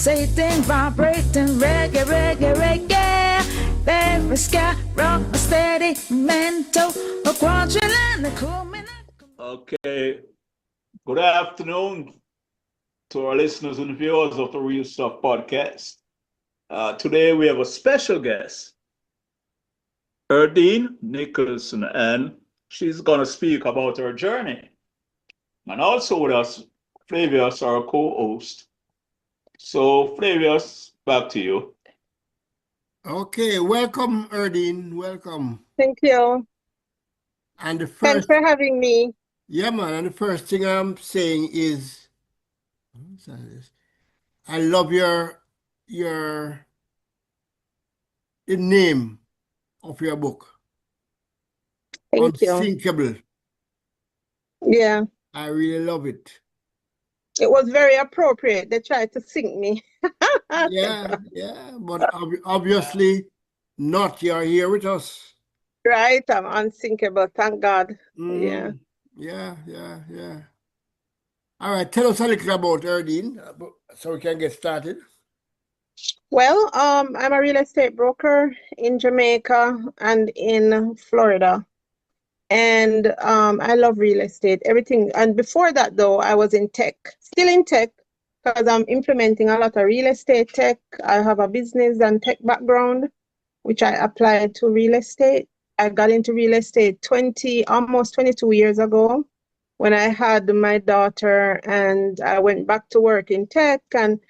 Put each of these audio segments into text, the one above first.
pulsating, vibrating, reggae, reggae, reggae. Very sky, rock, steady, mental, a quadrant and a culminant. Okay, good afternoon to our listeners and viewers of the Real Stuff podcast. Today we have a special guest, Herdine Nicholson, and she's going to speak about her journey. And also with us, Flavius, our co-host. So, Flavius, back to you. Okay, welcome, Herdine. Welcome. Thank you. And the Thanks first, for having me. yeah, man. And the first thing I'm saying is, I love the name of your book, Thank you. Unsinkable. Yeah, I really love it. it was very appropriate. They tried to sink me. Yeah, but obviously not. You're here with us. Right, I'm unsinkable. Thank God. Yeah. Yeah. All right, tell us a little about Herdine so we can get started. Well, I'm a real estate broker in Jamaica and in Florida. And I love real estate, everything. And before that, though, I was in tech, still in tech, because I'm implementing a lot of real estate tech. I have a business and tech background, which I applied to real estate. I got into real estate almost 22 years ago when I had my daughter, and I went back to work in tech, and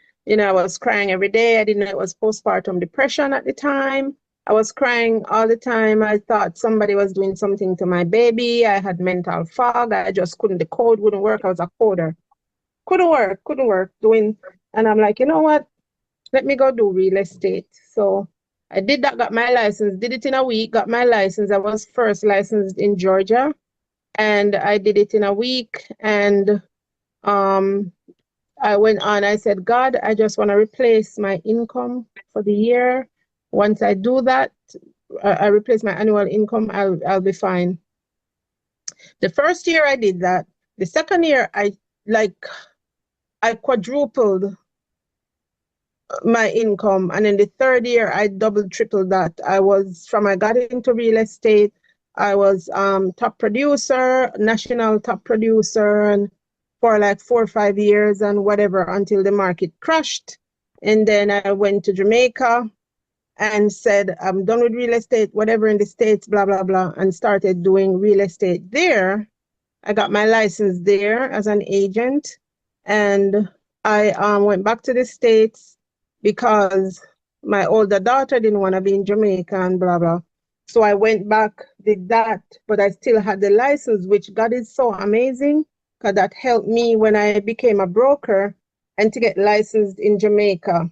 I was crying every day. I didn't know it was postpartum depression at the time. I was crying all the time. I thought somebody was doing something to my baby. I had mental fog. I just couldn't, the code wouldn't work. I was a coder. Couldn't work and I'm like, you know what? Let me go do real estate. So I did that, got my license, did it in a week, got my license. I was first licensed in Georgia, and I did it in a week. And I went on, I said, God, I just want to replace my income for the year. Once I do that, I replace my annual income, I'll be fine. The first year I did that. The second year, I quadrupled my income. And in the third year, I tripled that. I got into real estate, I was top producer, national top producer, and for like 4 or 5 years and whatever until the market crashed. And then I went to Jamaica and said, I'm done with real estate, whatever in the States, blah, blah, blah, and started doing real estate there. I got my license there as an agent, and I went back to the States because my older daughter didn't want to be in Jamaica and blah, blah. So I went back, did that, but I still had the license, which God is so amazing, because that helped me when I became a broker and to get licensed in Jamaica.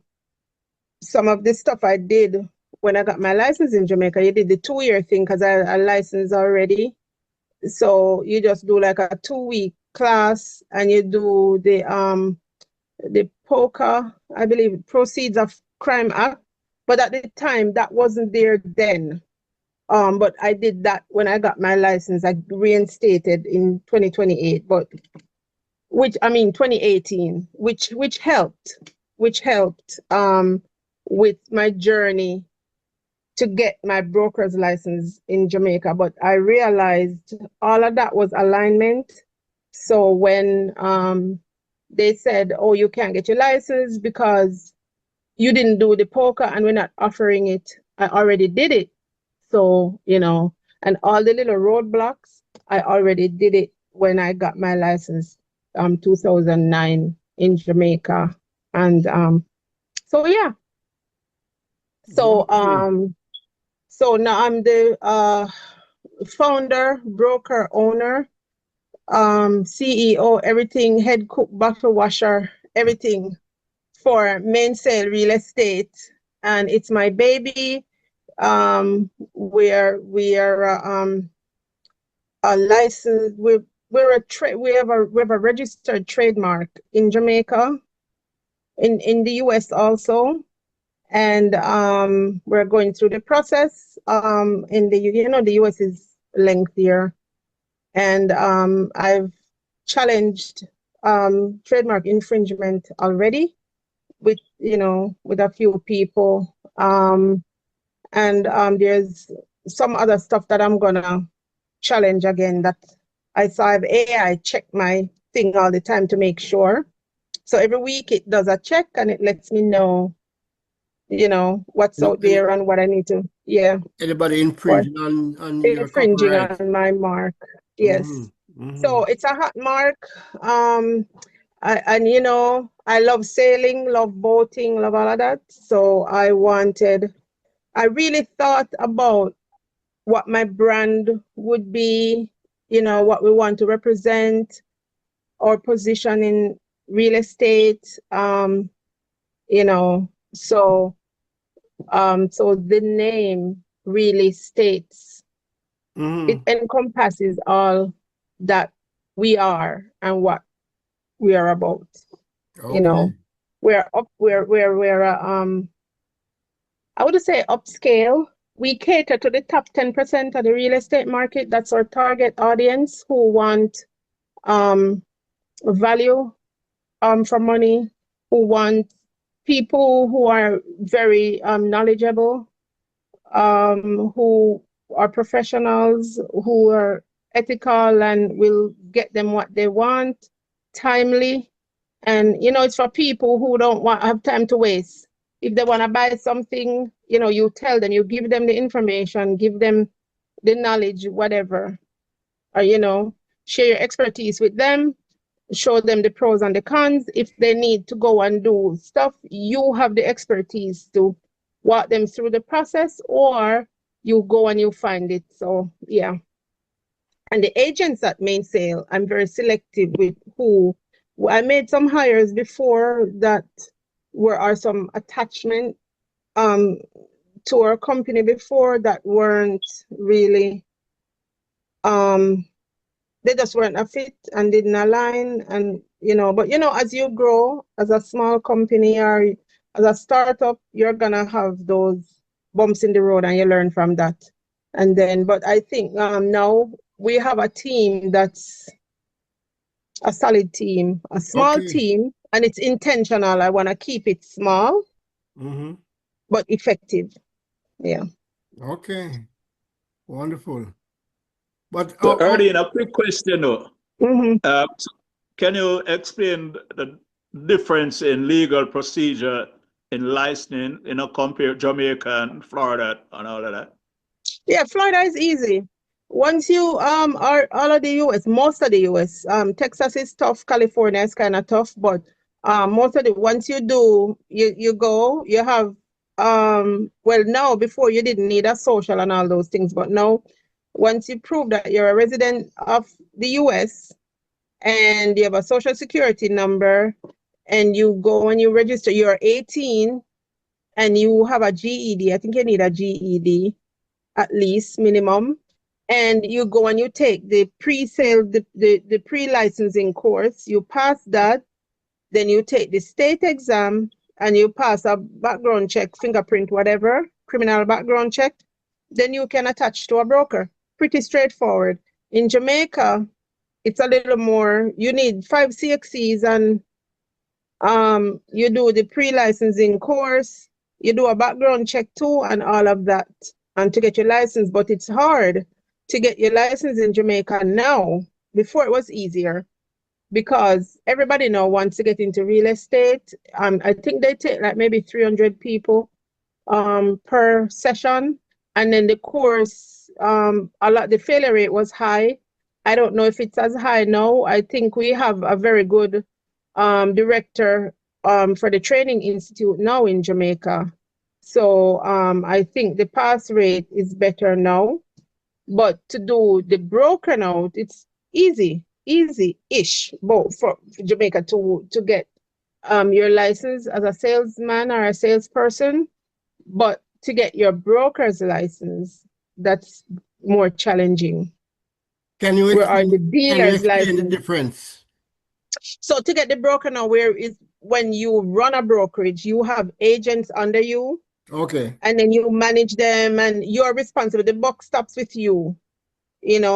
Some of the stuff I did when I got my license in Jamaica, you did the 2-year thing because I licensed already. So you just do like a 2-week class, and you do the POCA, I believe, Proceeds of Crime Act. But at the time, that wasn't there then. But I did that when I got my license. I reinstated in 2018, which helped with my journey to get my broker's license in Jamaica. But I realized all of that was alignment. So when they said, oh, you can't get your license because you didn't do the POCA and we're not offering it, I already did it. So, and all the little roadblocks, I already did it when I got my license 2009 in Jamaica. And so yeah. So so now I'm the founder, broker, owner, CEO, everything, head cook, bottle washer, everything for Mainsail Real Estate. And it's my baby. We are a license. We have a registered trademark in Jamaica, in the US also, and we're going through the process. In the US is lengthier, and I've challenged trademark infringement already with with a few people. And there's some other stuff that I'm gonna challenge again that I saw have AI check my thing all the time to make sure. So every week it does a check and it lets me know, what's out there and what I need to, Anybody or infringing on your infringing copyright? on my mark. Yes. So it's a hot mark. I love sailing, love boating, love all of that. So I really thought about what my brand would be, what we want to represent, our position in real estate, so the name really states, it encompasses all that we are and what we are about. Okay. We're I would say upscale. We cater to the top 10% of the real estate market. That's our target audience who want value for money, who want people who are very knowledgeable, who are professionals, who are ethical and will get them what they want, timely. And it's for people who don't have time to waste. If they want to buy something, you tell them, you give them the information, give them the knowledge, whatever, or share your expertise with them, show them the pros and the cons. If they need to go and do stuff, you have the expertise to walk them through the process, or you go and you find it. So yeah. And the agents at Mainsail, I'm very selective with who. I made some hires before that are some attachment to our company before that weren't really they just weren't a fit and didn't align. And but as you grow as a small company or as a startup, you're gonna have those bumps in the road and you learn from that. And then, but I think now we have a team that's a solid team, a small team, and it's intentional. I want to keep it small, but effective. Yeah. Okay. Wonderful. But So, Herdine, a quick question though. Mm-hmm. Can you explain the difference in legal procedure in licensing, compare Jamaica and Florida and all of that? Yeah, Florida is easy. Once you are all of the US, most of the US, Texas is tough, California is kind of tough, but most of the once you do, you go, you have well now before you didn't need a social and all those things, but now once you prove that you're a resident of the US and you have a social security number and you go and you register, you're 18 and you have a GED, I think you need a GED at least minimum, and you go and you take the pre-sale, the pre-licensing course, you pass that, then you take the state exam and you pass a background check, fingerprint, whatever, criminal background check, then you can attach to a broker. Pretty straightforward. In Jamaica, it's a little more, you need 5 CXCs and you do the pre-licensing course, you do a background check too and all of that, and to get your license. But it's hard to get your license in Jamaica now. Before it was easier because everybody now wants to get into real estate. I think they take like maybe 300 people per session, and then the course the failure rate was high. I don't know if it's as high now. I think we have a very good director for the training institute now in Jamaica. So I think the pass rate is better now. But to do the broker now, it's easy-ish, both for Jamaica to get your license as a salesman or a salesperson. But to get your broker's license, that's more challenging. Can you Where the dealer's explain license? the difference? So to get the broker now, where is when you run a brokerage, you have agents under you. Okay. And then you manage them and you're responsible. The buck stops with you,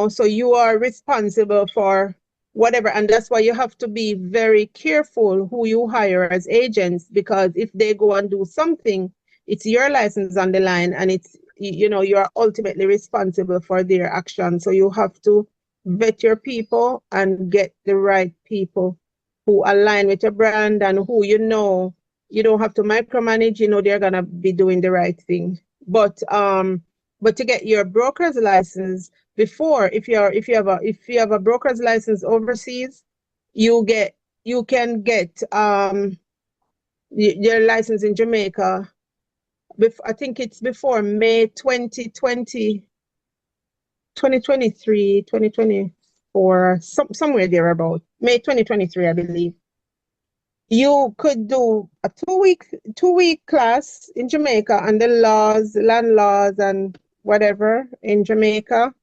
so you are responsible for whatever. And that's why you have to be very careful who you hire as agents, because if they go and do something, it's your license on the line, and it's, you know, you're ultimately responsible for their action. So you have to vet your people and get the right people who align with your brand and who, you know, you don't have to micromanage, you know, they're gonna be doing the right thing. But to get your broker's license, before, if you have a broker's license overseas, you can get your license in Jamaica. I think it's before May 2020, 2023, 2024, somewhere there about May 2023, I believe. You could do a two-week class in Jamaica on the laws, land laws and whatever in Jamaica,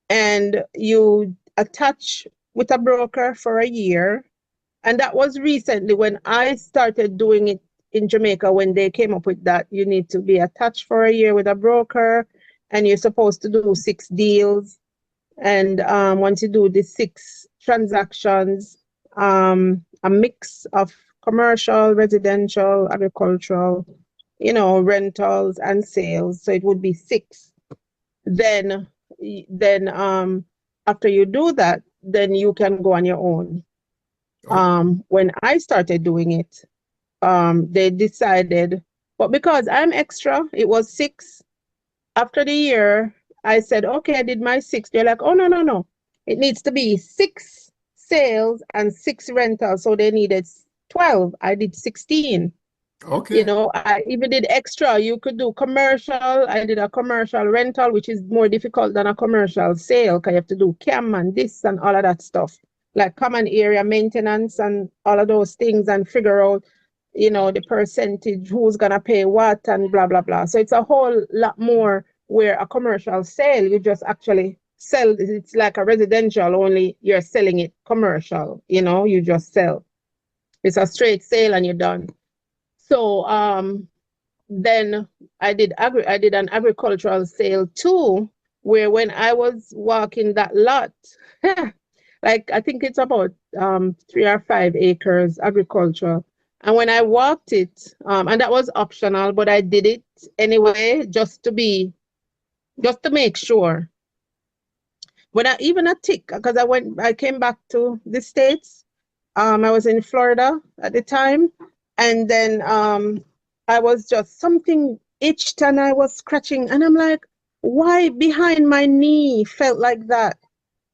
and you attach with a broker for a year. And that was recently when I started doing it in Jamaica, when they came up with that. You need to be attached for a year with a broker, and you're supposed to do 6 deals. And once you do the 6 transactions, a mix of commercial, residential, agricultural, you know, rentals and sales. So it would be 6. Then after you do that, then you can go on your own. When I started doing it, they decided, but because I'm extra, it was 6. After the year, I said, okay, I did my 6. They're like, oh, no. It needs to be 6 sales and 6 rentals. So they needed 12. I did 16. Okay. You know, I even did extra. You could do commercial. I did a commercial rental, which is more difficult than a commercial sale, because you have to do CAM and this and all of that stuff, like common area maintenance and all of those things, and figure out, you know, the percentage, who's going to pay what and blah, blah, blah. So it's a whole lot more, where a commercial sale, you just actually sell. It's like a residential, only you're selling it commercial, you know, you just sell. It's a straight sale and you're done. So then I did an agricultural sale too, where when I was walking that lot, like I think it's about 3 or 5 acres agriculture. And when I walked it, and that was optional, but I did it anyway, just to make sure. But even a tick, because I came back to the States. I was in Florida at the time. And then I was just, something itched and I was scratching. And I'm like, why behind my knee felt like that?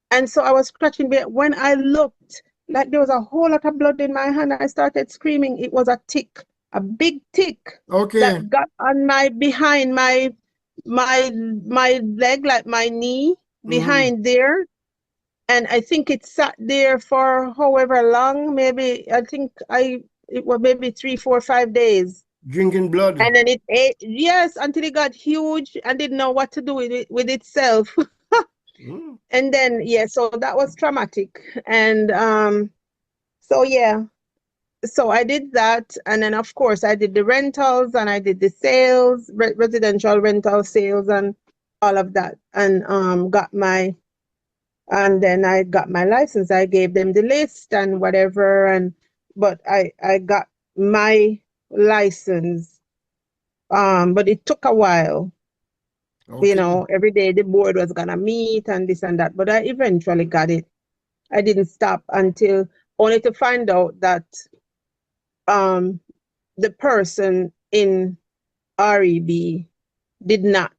And so I was scratching. But when I looked, like there was a whole lot of blood in my hand, I started screaming. It was a tick, a big tick. Okay. That got on behind my leg, like my knee behind there. And I think it sat there for however long, maybe, it was maybe 3, 4, 5 days. Drinking blood. And then it ate, yes, until it got huge and didn't know what to do with itself. And then, yeah, so that was traumatic. And so, yeah, so I did that. And then, of course, I did the rentals and I did the sales, residential rental sales and all of that. And then I got my license. I gave them the list and whatever. But I got my license. But it took a while. Okay. You know, every day the board was gonna meet and this and that. But I eventually got it. I didn't stop until, only to find out that the person in REB did not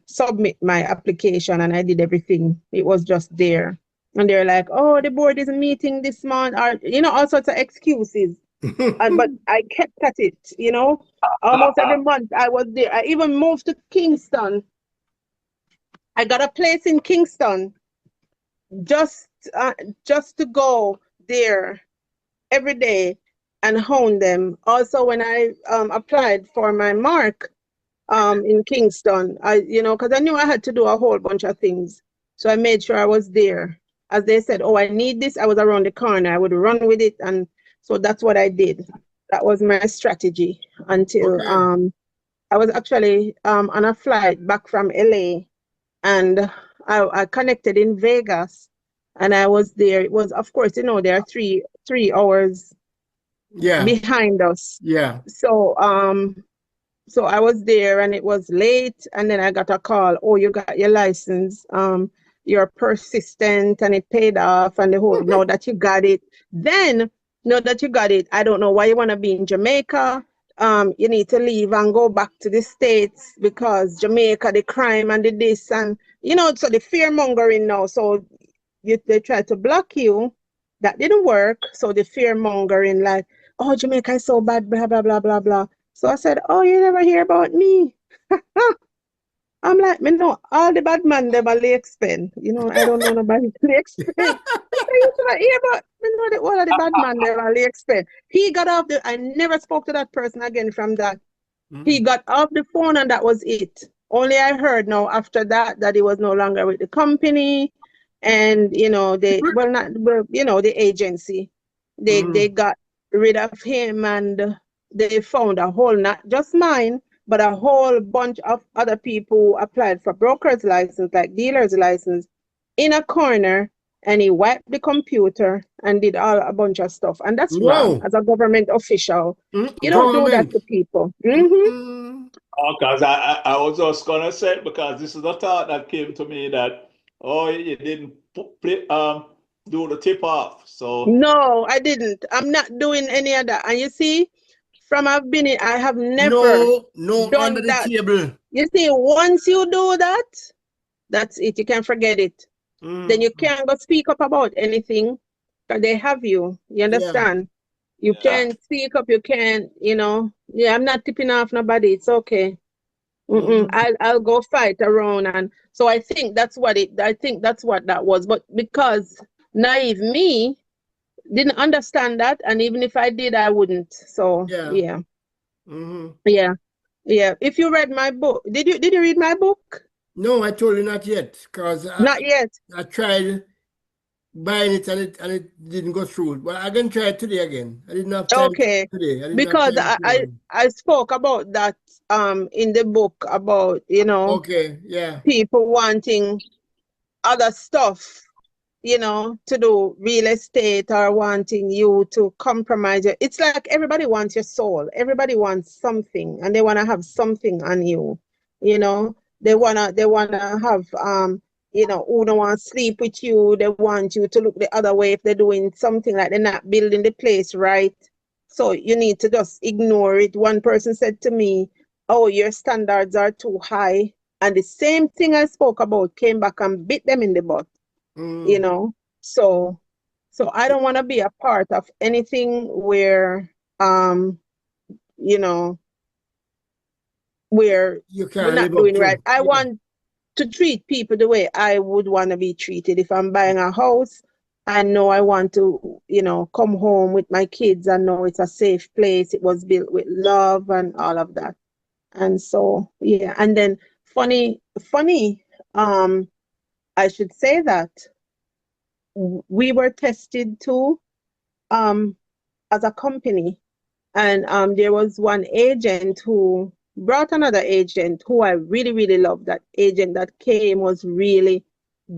submit my application, and I did everything. It was just there. And they're like, oh, the board isn't meeting this month, or, you know, all sorts of excuses. But I kept at it, you know. Almost every month I was there. I even moved to Kingston. I got a place in Kingston just to go there every day and hone them. Also, when I applied for my mark in Kingston, because I knew I had to do a whole bunch of things. So I made sure I was there. As they said, oh, I need this, I was around the corner. I would run with it. And so that's what I did. That was my strategy until I was actually on a flight back from LA, and I connected in Vegas and I was there. It was, of course, you know, there are three hours Yeah. behind us. Yeah. So so I was there and it was late, and then I got a call, oh, you got your license, you're persistent and it paid off, and the whole, know that you got it. Then know that you got it. I don't know why you want to be in Jamaica. You need to leave and go back to the States because Jamaica, the crime and the this, and you know, so the fear mongering now. So they try to block you. That didn't work. So the fear mongering, like, oh, Jamaica is so bad, blah blah blah blah blah. So I said, oh, you never hear about me. I'm like, me know all the bad man them are lake spend. You know, I don't know nobody lake spend. You never hear about me know the all of the bad man them are lake spend. He got off the, I never spoke to that person again from that. He got off the phone and that was it. Only I heard now after that that he was no longer with the company, and you know, they well not well, you know, the agency. They got rid of him, and they found a whole, not just mine, but a whole bunch of other people who applied for broker's license, like dealer's license, in a corner, and he wiped the computer and did a bunch of stuff. And that's wrong as a government official. You don't do that to people. Because I was just gonna say, because this is the thought that came to me, that oh, you didn't do the tip off. So No, I didn't. I'm not doing any of that. And you see, from I've been in, I have never No done under the that. table. You see, once you do that, that's it. You can forget it. Then you can't go speak up about anything because they have you. You understand? You can't speak up. You can't, you know. Yeah, I'm not tipping off nobody. It's okay. I'll go fight around. And so I think that's what that was. But because naive me didn't understand that, and even if I did, I wouldn't. So yeah. If you read my book, did you read my book? No, I told you not yet, because Not yet. I tried buying it and it didn't go through. But I can try it today again. I didn't have time Okay. today. I didn't Because have time I spoke about that in the book about, you know, people wanting other stuff, you know, to do real estate, or wanting you to compromise it. It's like everybody wants your soul. Everybody wants something, and they want to have something on you, you know. They wanna have you know, who don't want to sleep with you. They want you to look the other way if they're doing something, like they're not building the place right. So you need to just ignore it. One person said to me, oh, your standards are too high. And the same thing I spoke about came back and bit them in the butt, you know. So I don't want to be a part of anything where, you know, where we're not doing right. I want to treat people the way I would want to be treated. If I'm buying a house, I know I want to, you know, come home with my kids and know it's a safe place. It was built with love and all of that. And so, yeah. And then funny, I should say that we were tested too, as a company. And there was one agent who brought another agent who I really, really loved. That agent that came was really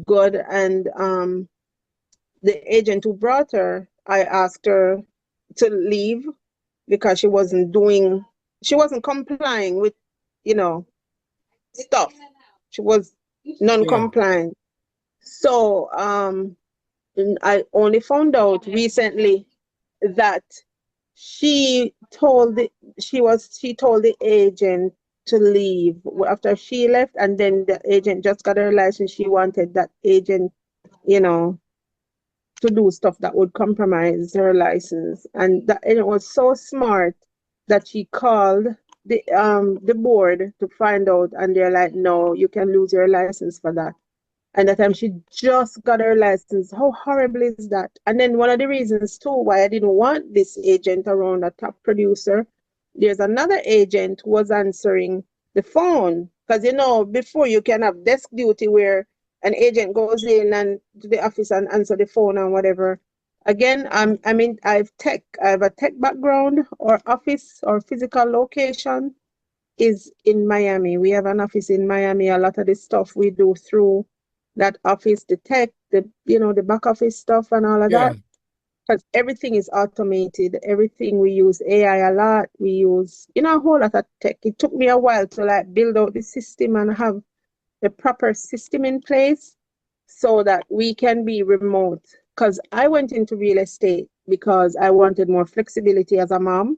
good. And the agent who brought her, I asked her to leave because she wasn't complying with, you know, stuff. She was non-compliant. So I only found out recently that she told the agent to leave after she left, and then the agent just got her license. She wanted that agent, you know, to do stuff that would compromise her license, and it was so smart that she called the board to find out, and they're like, no, you can lose your license for that. And that time she just got her license. How horrible is that? And then one of the reasons too why I didn't want this agent around, a top producer, there's another agent who was answering the phone. Because, you know, before you can have desk duty where an agent goes in and to the office and answer the phone and whatever. Again, I have a tech background. Or office or physical location is in Miami. We have an office in Miami. A lot of the stuff we do through that office, the tech, the back office stuff and all of Yeah. that. Because everything is automated. Everything we use AI a lot. We use, a whole lot of tech. It took me a while to like build out the system and have the proper system in place so that we can be remote. Because I went into real estate because I wanted more flexibility as a mom.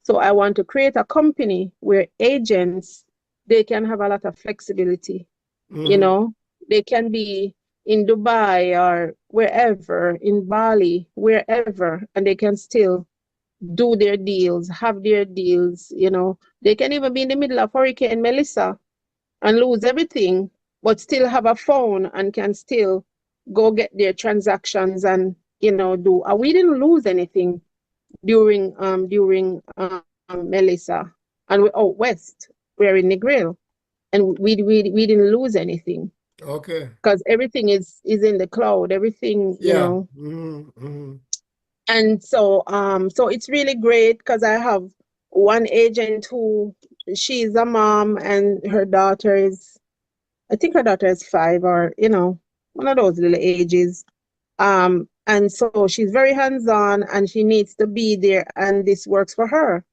So I want to create a company where agents, they can have a lot of flexibility. Mhm. They can be in Dubai or wherever, in Bali, wherever, and they can still do their deals, have their deals. They can even be in the middle of Hurricane Melissa and lose everything, but still have a phone and can still go get their transactions and, do. We didn't lose anything during Melissa, and we're out west. We're in Negril, and we didn't lose anything Okay. because everything is in the cloud. Everything, Yeah. Mhm. and so it's really great because I have one agent who she's a mom and her daughter is, I think her daughter is 5 or one of those little ages. And so she's very hands-on and she needs to be there, and this works for her.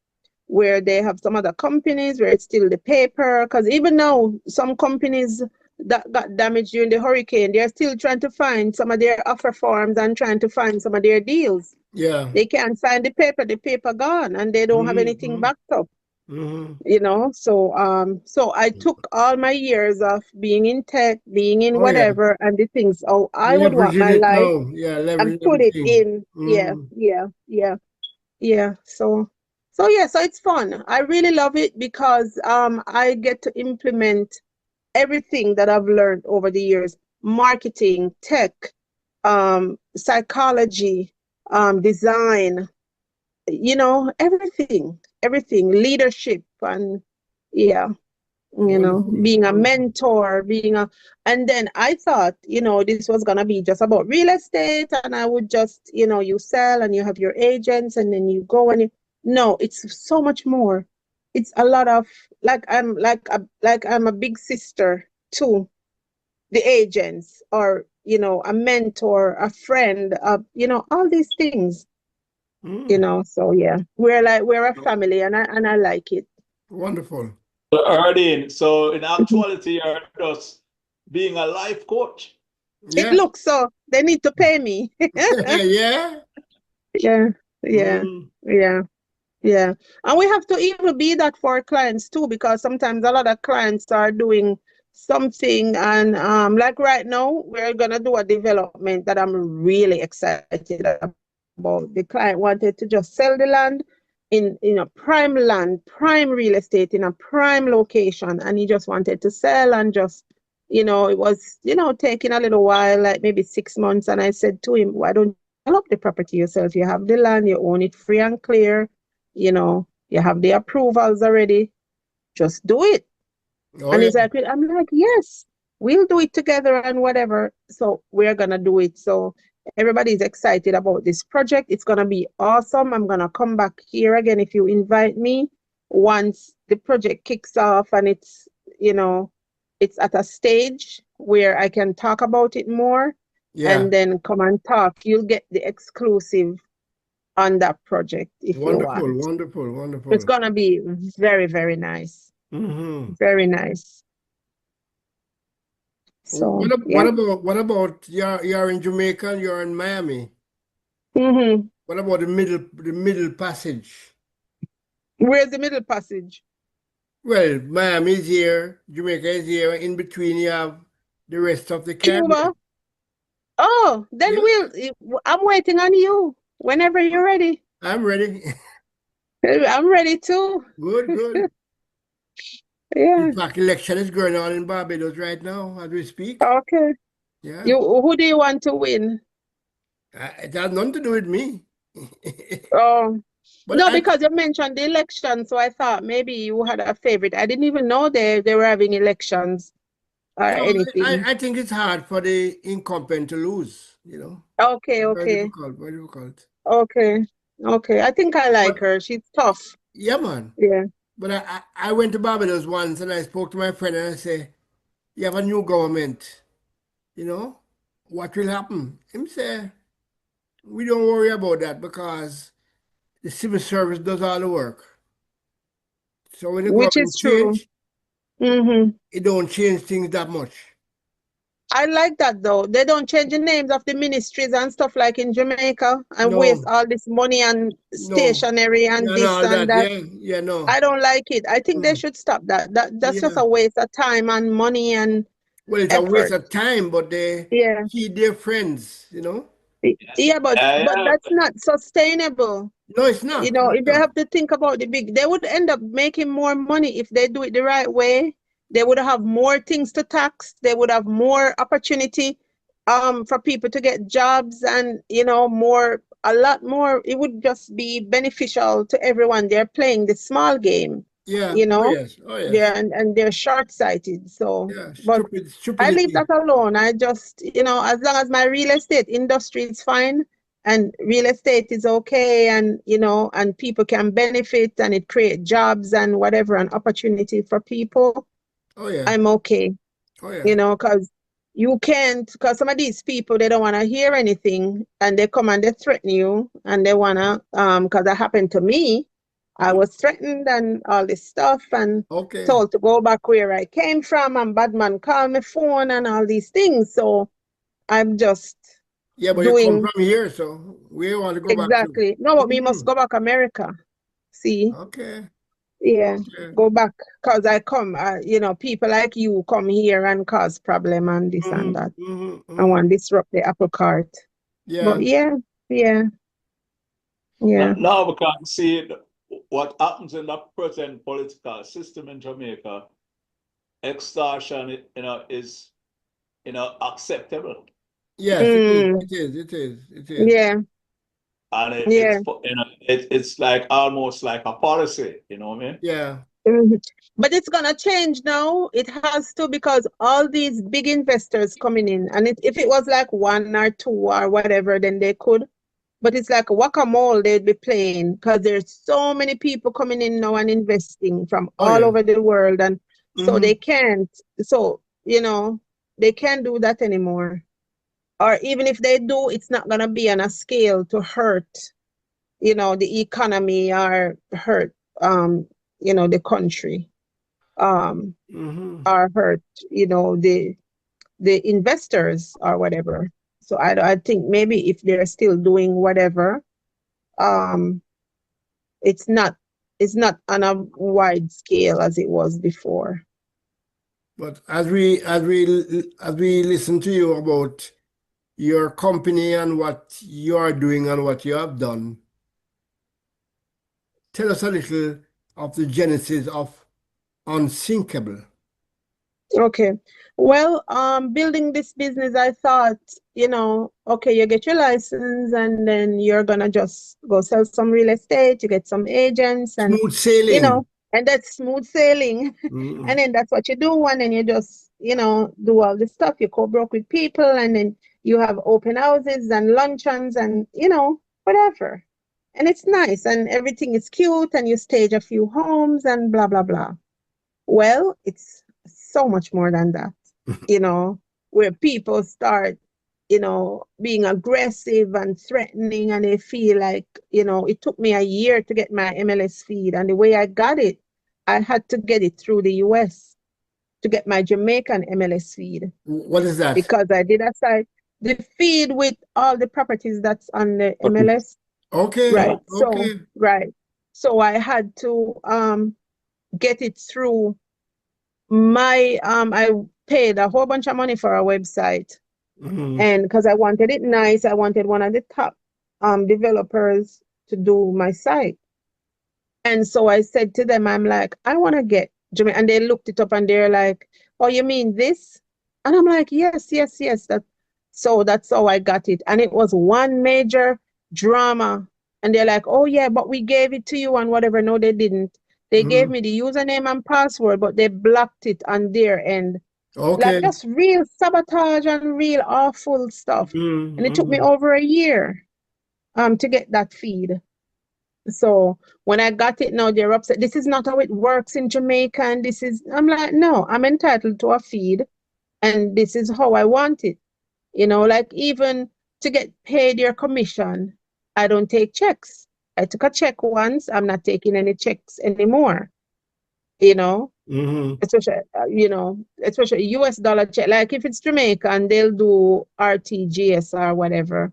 Where they have some other companies where it's still the paper, because even now some companies that got damaged during the hurricane, they're still trying to find some of their offer forms and trying to find some of their deals. Yeah. They can't find the paper gone, and they don't have anything Mhm. backed up. Mhm. So I took all my years of being in tech, being in Oh yeah. whatever, and the things how I would want Leveraging my it life now. Yeah, and leveraging put it everything. in. Yeah, Mm. yeah, yeah, yeah. So it's fun. I really love it because I get to implement everything that I've learned over the years: marketing, tech, psychology, design, everything, leadership, and yeah, Wonderful. being a Wonderful. mentor, and then I thought, this was gonna be just about real estate, and I would just, you sell and you have your agents, and then you go and no, it's so much more. It's a lot of like I'm a big sister to the agents, or a mentor, a friend, all these things, Mm. so yeah, we're a family, and I like it. Wonderful. Herdine, so in Mhm. actuality, you're just being a life coach. It Yeah. looks so. They need to pay me. Yeah. Yeah, yeah, Mm. yeah, yeah. And we have to even be that for our clients too, because sometimes a lot of clients are doing something, and like right now, we're gonna do a development that I'm really excited about. The client wanted to just sell the land in a prime land, prime real estate in a prime location, and he just wanted to sell and just, it was, taking a little while, like maybe 6 months. And I said to him, why don't develop the property yourself? You have the land, you own it free and clear, you have the approvals already. Just do it. Oh And yeah. he's like, I'm like, yes, we'll do it together and whatever. So we're gonna do it. So everybody's excited about this project. It's gonna be awesome. I'm gonna come back here again if you invite me once the project kicks off and you know, it's at a stage where I can talk about it more, Yeah. and then come and talk. You'll get the exclusive on that project if you Wonderful. want. Wonderful. It's Wonderful. gonna be very, very nice. Mm-hmm. Very nice. So yeah. What about you're in Jamaica and you're in Miami? Mm-hmm. What about the middle passage? Where's the middle passage? Well, Miami is here, Jamaica is here. In between, you have the rest of the Cuba. Caribbean. Oh, then Yeah, I'm waiting on you whenever you're ready. I'm ready. I'm ready too. Good, good. In Yeah. fact, election is going on in Barbados right now as we speak. Okay. Yeah, Who do you want to win? it has nothing to do with me. Oh, But no, because you mentioned the election, so I thought maybe you had a favorite. I didn't even know they were having elections or no, I, anything. I think it's hard for the incumbent to lose, Okay, Very okay, difficult, very difficult. okay, okay. I think I like But her. She's tough. yeah, man. Yeah. But I went to Barbados once and I spoke to my friend and I said, you have a new government, you know? what will happen? Him say, we don't worry about that because the civil service does all the work. So when the which is government true. change, Hmm. it don't change things that much. I like that though. They don't change the names of the ministries and stuff like in Jamaica and waste No, all this money and no. stationery and Yeah, and this all and that. that. Yeah, no. I don't like it. I think they Mm, should stop that. That's just yeah. a waste of time and money and Well, it's a waste effort. of time, but they Yeah. feed their friends, you know? Yeah, but Yeah, that's not sustainable. No, it's You not. know, It's if they not. have to think about the big, they would end up making more money if they do it the right way. They would have more things to tax. They would have more opportunity for people to get jobs and, a lot more. It would just be beneficial to everyone. They're playing the small game, Yeah. you Oh, know. yes. Oh, yes. And they're short-sighted. So, Yeah. but I leave Stupidity. that alone. I just, as long as my real estate industry is fine and real estate is okay and, and people can benefit and it create jobs and whatever, an opportunity for people, Oh, yeah. I'm okay, Oh, yeah. because you can't, because some of these people, they don't want to hear anything and they come and they threaten you and they want to, because that happened to me. I was threatened and all this stuff and Okay. told to go back where I came from and bad man called my phone and all these things. So I'm just Yeah, but you come doing from here, so we want to go back to. exactly. No, but we must Mhm. go back America. See, Okay. yeah, Okay. go back because I come. People like you come here and cause problem and this and Mm-hmm. that. Mm-hmm. I Mm-hmm. want to disrupt the apple cart. But Yeah. yeah, yeah, yeah. now we can see what happens in the present political system in Jamaica. Extortion, is, acceptable. Yes, it is. Mm, It is. It is. It is. yeah, And yeah. it's like almost like a policy, you know what I mean? Yeah. Mhm. But it's gonna change now. It has to because all these big investors coming in, and if it was like one or two or whatever, then they could. But it's like whack-a-mole they'd be playing because there's so many people coming in now and investing from Oh, all yeah. over the world, and so Mm-hmm. they can't. So they can't do that anymore. Or even if they do, it's not gonna be on a scale to hurt, the economy or hurt, the country. um, Mm-hmm. or hurt, the investors or whatever. So I think maybe if they're still doing whatever, um, it's not on a wide scale as it was before. But as we listen to you about your company and what you are doing and what you have done, tell us a little of the genesis of Unsinkable. Okay. Well, building this business, I thought, okay, you get your license and then you're gonna just go sell some real estate, you get some agents and, Smooth you sailing. know, and that's smooth sailing. Mm-hmm. And then that's what you do. And then you just, do all this stuff. You co-broke with people and then you have open houses and luncheons and, whatever. And it's nice and everything is cute and you stage a few homes and blah, blah, blah. Well, it's so much more than that, where people start, being aggressive and threatening, and they feel like, it took me a year to get my MLS feed. And the way I got it, I had to get it through the US to get my Jamaican MLS feed What is that? because I did a site, the feed with all the properties that's on the MLS. Okay. Right. So, Okay. right. So I had to get it through I paid a whole bunch of money for a website, Mm-hmm. and because I wanted it nice, I wanted one of the top developers to do my site. And so I said to them, I'm like, I want to get Jamaica. And they looked it up and they're like, oh, you mean this? And I'm like, yes, yes, yes. So that's how I got it. And it was one major drama. And they're like, oh, yeah, but we gave it to you and whatever. No, they didn't. They gave Mm-hmm. me the username and password, but they blocked it on their end. Like Okay. just real sabotage and real awful stuff. And it took me Mm-hmm. over a year to get that feed. So when I got it now, they're upset. This is not how it works in Jamaica. And I'm like, no, I'm entitled to a feed and this is how I want it. You know, like even to get paid your commission, I don't take checks. I took a check once. I'm not taking any checks anymore. You know, Mm-hmm. especially US dollar check. Like if it's Jamaican, they'll do RTGS or whatever.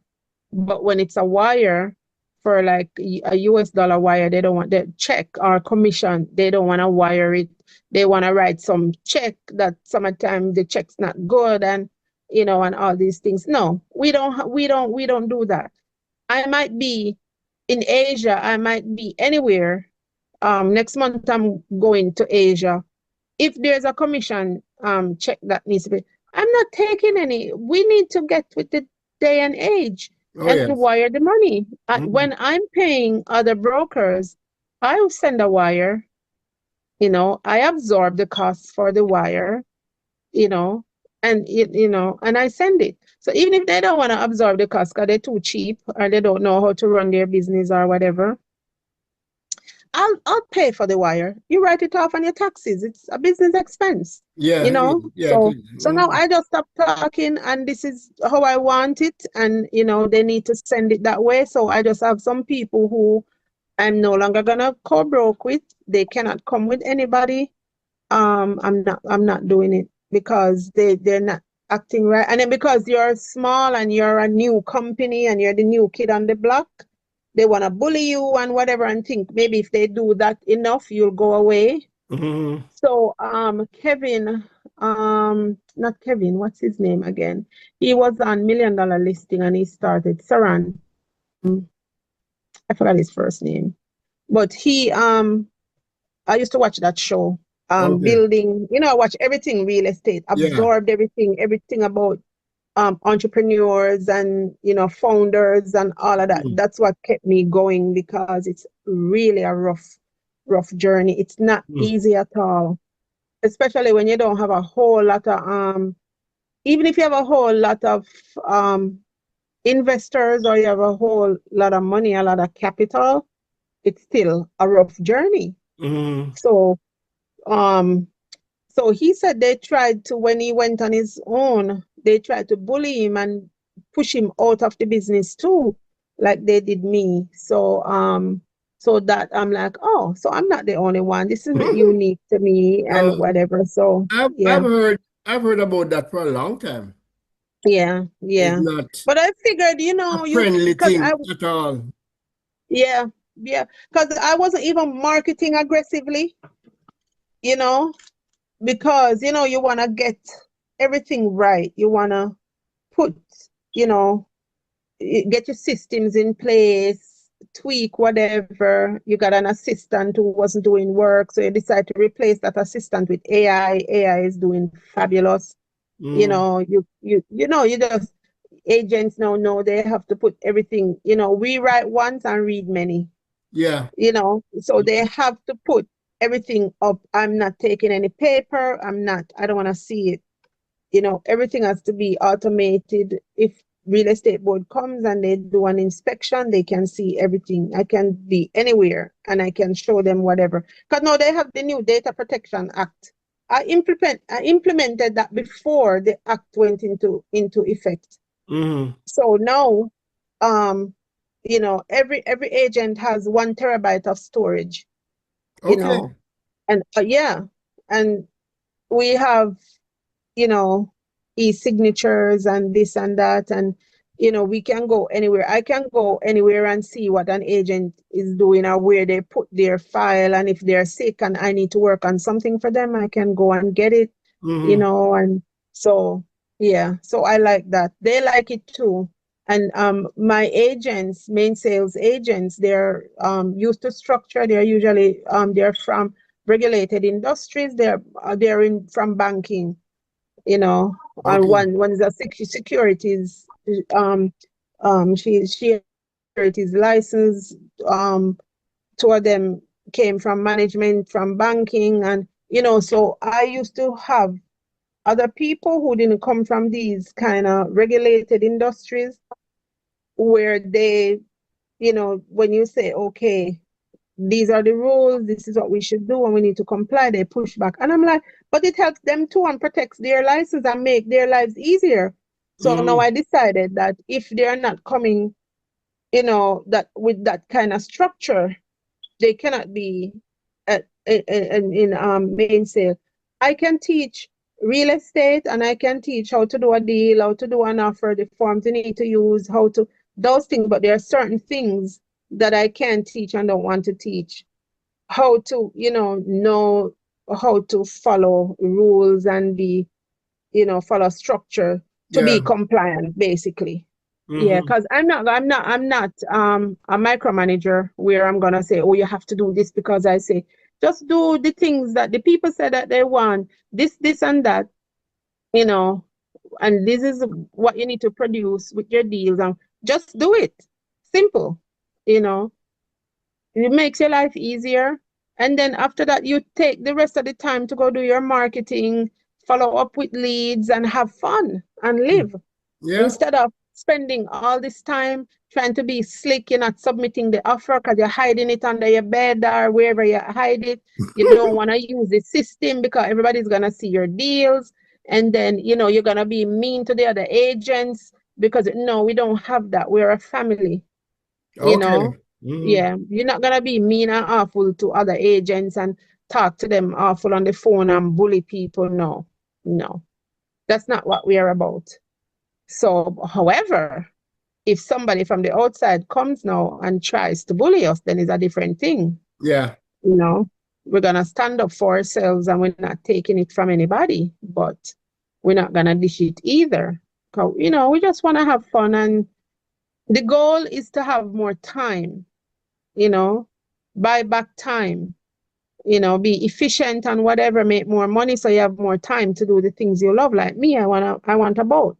But when it's a wire for like a US dollar wire, they don't want the check or commission. They don't want to wire it. They want to write some check that sometimes the check's not good and and all these things. No, we don't do that. I might be in Asia, I might be anywhere. Next month I'm going to Asia. If there's a commission check that needs to be, I'm not taking any. We need to get with the day and age Oh, and to yes. wire the money. Mhm. When I'm paying other brokers, I'll send a wire. I absorb the costs for the wire, you know, and I send it. So even if they don't want to absorb the cost because they're too cheap or they don't know how to run their business or whatever, I'll pay for the wire. You write it off on your taxes. It's a business expense, Yeah, you know. yeah, it So is. so now I just stop talking, and this is how I want it, and they need to send it that way. So I just have some people who I'm no longer gonna co-broke with. They cannot come with anybody. I'm not doing it because they're not acting right. And then because you're small and you're a new company and you're the new kid on the block, they want to bully you and whatever and think maybe if they do that enough, you'll go away. Mhm. So Kevin, not Kevin, what's his name again? He was on Million Dollar Listing and he started Saran. I forgot his first name. But I used to watch that show. Okay. Building, I watch everything real estate, Yeah. absorbed everything about entrepreneurs and founders and all of that. Mm. That's what kept me going because it's really a rough journey. It's not Mm. easy at all, especially when you don't have a whole lot of even if you have a whole lot of um investors or you have a whole lot of money, a lot of capital, it's still a rough journey. Mhm. So um so he said they tried to, when he went on his own, they tried to bully him and push him out of the business too, like they did me. So that I'm like, oh, so I'm not the only one. This isn't unique to me and No, whatever. So I've yeah, I've heard I've heard about that for a long time. yeah, It's yeah. not But I figured, a you friendly because thing at all. yeah, yeah, because I wasn't even marketing aggressively, you know, because you want to get everything right. You want to put, you know, get your systems in place, tweak whatever. You got an assistant who wasn't doing work, so you decide to replace that assistant with AI. AI is doing fabulous. Mm. You just agents now know they have to put everything. We write once and read many. Yeah. So they have to put everything up. I'm not taking any paper. I don't want to see it. Everything has to be automated. If real estate board comes and they do an inspection, they can see everything. I can be anywhere and I can show them whatever. Because now they have the new Data Protection Act. I implemented that before the act went into effect. Mhm. So now, um, every agent has 1 terabyte of storage, you Okay. know, and yeah, and we have e-signatures and this and that, and we can go anywhere. I can go anywhere and see what an agent is doing or where they put their file, and if they're sick and I need to work on something for them, I can go and get it, Mhm. and so yeah, so I like that. They like it too. And my agents, main sales agents, they're used to structure. They're usually they're from regulated industries. They're in from banking, and Okay. one is a securities. Um, she has securities license. Two of them came from management, from banking, and so I used to have other people who didn't come from these kind of regulated industries where they, when you say, okay, these are the rules, this is what we should do, and we need to comply, they push back. And I'm like, but it helps them too and protects their license and make their lives easier. So now I decided that if they're not coming, that with that kind of structure, they cannot be in Mainsail. I can teach real estate, and I can teach how to do a deal, how to do an offer, the forms you need to use, how to those things. But there are certain things that I can't teach and don't want to teach. How to, know how to follow rules and be, follow structure to be Yeah. compliant, basically. Yeah, because I'm not a micromanager where I'm gonna say, oh, you have to do this because I say, just do the things that the people say that they want, this and that, and this is what you need to produce with your deals, and just do it. Simple, you know. It makes your life easier. And then after that, you take the rest of the time to go do your marketing, follow up with leads, and have fun and live. Yeah. Instead of spending all this time trying to be slick, you're not submitting the offer because you're hiding it under your bed or wherever you hide it. You don't want to use the system because everybody's going to see your deals. And then, you're going to be mean to the other agents because, no, we don't have that. We're a family, Okay. Yeah, you're not going to be mean and awful to other agents and talk to them awful on the phone and bully people. No, that's not what we are about. So, however, if somebody from the outside comes now and tries to bully us, then it's a different thing. Yeah. We're going to stand up for ourselves and we're not taking it from anybody, but we're not going to dish it either. 'Cause, we just want to have fun, and the goal is to have more time, buy back time, be efficient and whatever, make more money so you have more time to do the things you love. Like me, I want a boat.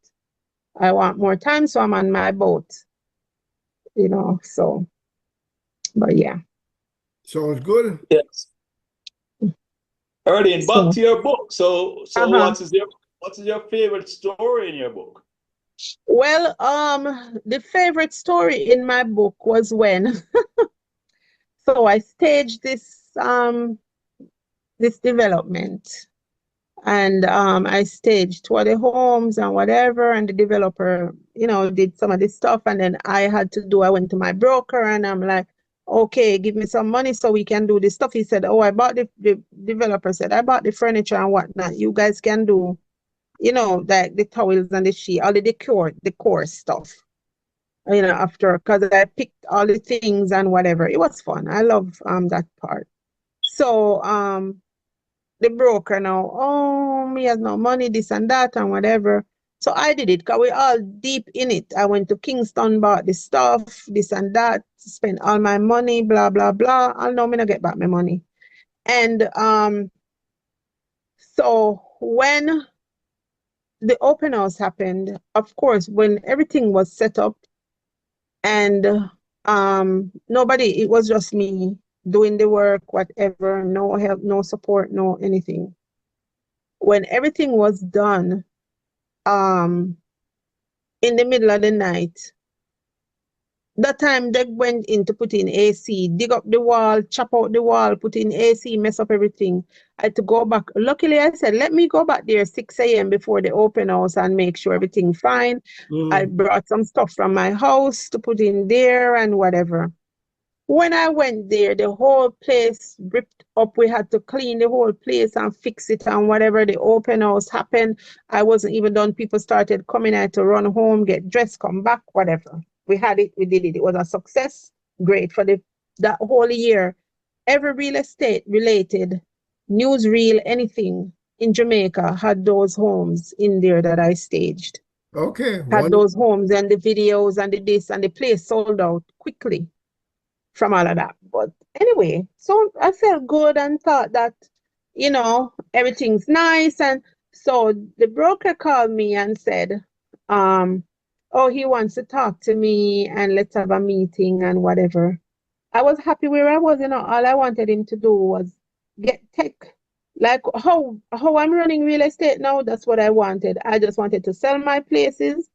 I want more time, so I'm on my boat, so, but yeah. Sounds good. Yes. Herdine, back So, to your book. So uh-huh. what is your favorite story in your book? Well, the favorite story in my book was when, so I staged this development, and I staged 20 homes and whatever, and the developer, did some of this stuff, and then I went to my broker, and I'm like, okay, give me some money so we can do this stuff. He said, oh, the developer said, I bought the furniture and whatnot. You guys can do, like the towels and the sheet, all the decor stuff, after, because I picked all the things and whatever. It was fun. I love that part. So, the broker now, oh, he has no money, this and that and whatever. So I did it because we're all deep in it. I went to Kingston, bought the stuff, this and that, spent all my money, blah, blah, blah. I'll know me not get back my money. And so when the open house happened, of course, when everything was set up and nobody, it was just me doing the work, whatever, no help, no support, no anything. When everything was done, in the middle of the night, that time they went in to put in AC, dig up the wall, chop out the wall, put in AC, mess up everything. I had to go back. Luckily, I said, let me go back there 6 a.m. before the open house and make sure everything fine. I brought some stuff from my house to put in there and whatever. When I went there, the whole place ripped up. We had to clean the whole place and fix it and whatever. The open house happened. I wasn't even done. People started coming. I had to run home, get dressed, come back, whatever. We had it. We did it. It was a success. Great for that whole year. Every real estate related, newsreel, anything in Jamaica had those homes in there that I staged. Okay. Had those homes and the videos and the this, and the place sold out quickly from all of that. But anyway, so I felt good and thought that, everything's nice. And so the broker called me and said, oh, he wants to talk to me and let's have a meeting and whatever. I was happy where I was, all I wanted him to do was get tech. Like how I'm running real estate now, that's what I wanted. I just wanted to sell my places,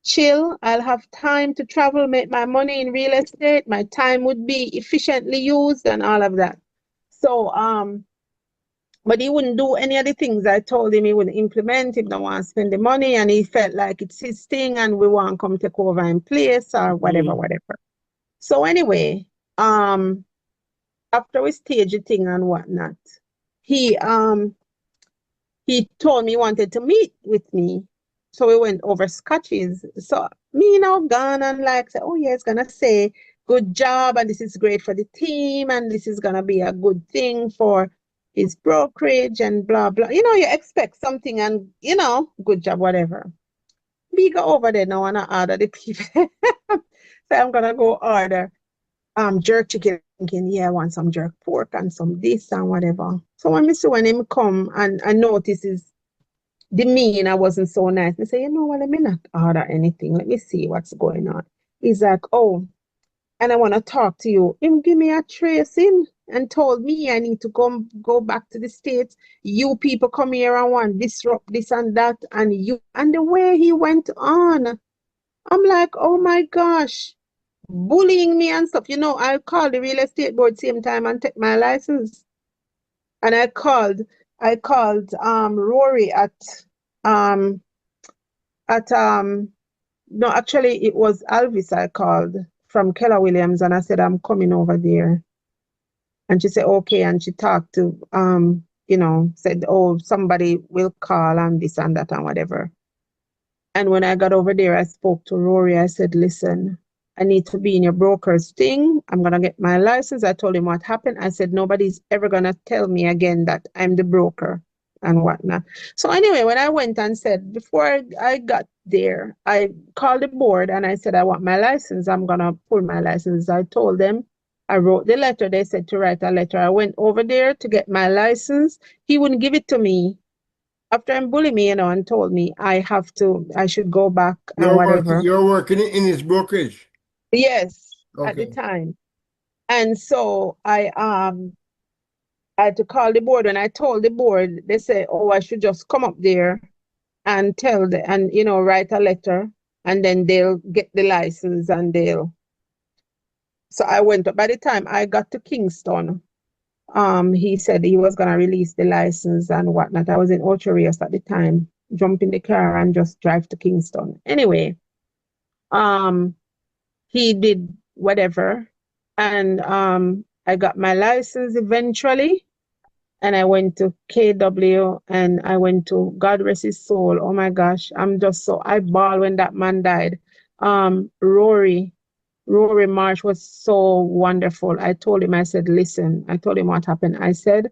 chill. I'll have time to travel, make my money in real estate. My time would be efficiently used and all of that. So But he wouldn't do any of the things I told him he would implement. He don't want to spend the money, and he felt like it's his thing and we want to come take over in place or whatever, whatever. So anyway, after we staged the thing and whatnot, he told me he wanted to meet with me. So we went over scotches. So me now gone and like say, oh yeah, it's gonna say good job and this is great for the team and this is gonna be a good thing for his brokerage and blah blah. You know, you expect something and you know, good job, whatever. We go over there now and I order the people. So I'm gonna go order jerk chicken, thinking, yeah, I want some jerk pork and some this and whatever. So when him come and I notice his demeanor wasn't so nice, I say, you know what, let me not order anything. Let me see what's going on. He's like, oh, and I want to talk to you. Him give me a tracing and told me I need to go back to the States. You people come here and want to disrupt this and that. And the way he went on, I'm like, oh my gosh, bullying me and stuff. You know, I called the real estate board same time and take my license. And I called Rory no, actually it was Alvis I called from Keller Williams and I said I'm coming over there. And she said okay, and she talked to you know, said, oh, somebody will call and this and that and whatever. And when I got over there, I spoke to Rory. I said, listen, I need to be in your broker's thing. I'm going to get my license. I told him what happened. I said, nobody's ever going to tell me again that I'm the broker and whatnot. So anyway, when I went and said, before I got there, I called the board and I said, I want my license. I'm going to pull my license. I told them, I wrote the letter. They said to write a letter. I went over there to get my license. He wouldn't give it to me. After him bullied me, you know, and told me I should go back and whatever. You're working in his brokerage? Yes, Okay. at the time. And so I had to call the board. When I told the board, they said, oh, I should just come up there and you know, write a letter and then they'll get the license and so I went up. By the time I got to Kingston, he said he was gonna release the license and whatnot. I was in Ocho Rios at the time, jump in the car and just drive to Kingston. Anyway, he did whatever, and I got my license eventually, and I went to KW and I went to God Rest His Soul. Oh my gosh, I bawled when that man died. Rory Marsh was so wonderful. I told him, I said, listen, I told him what happened. I said,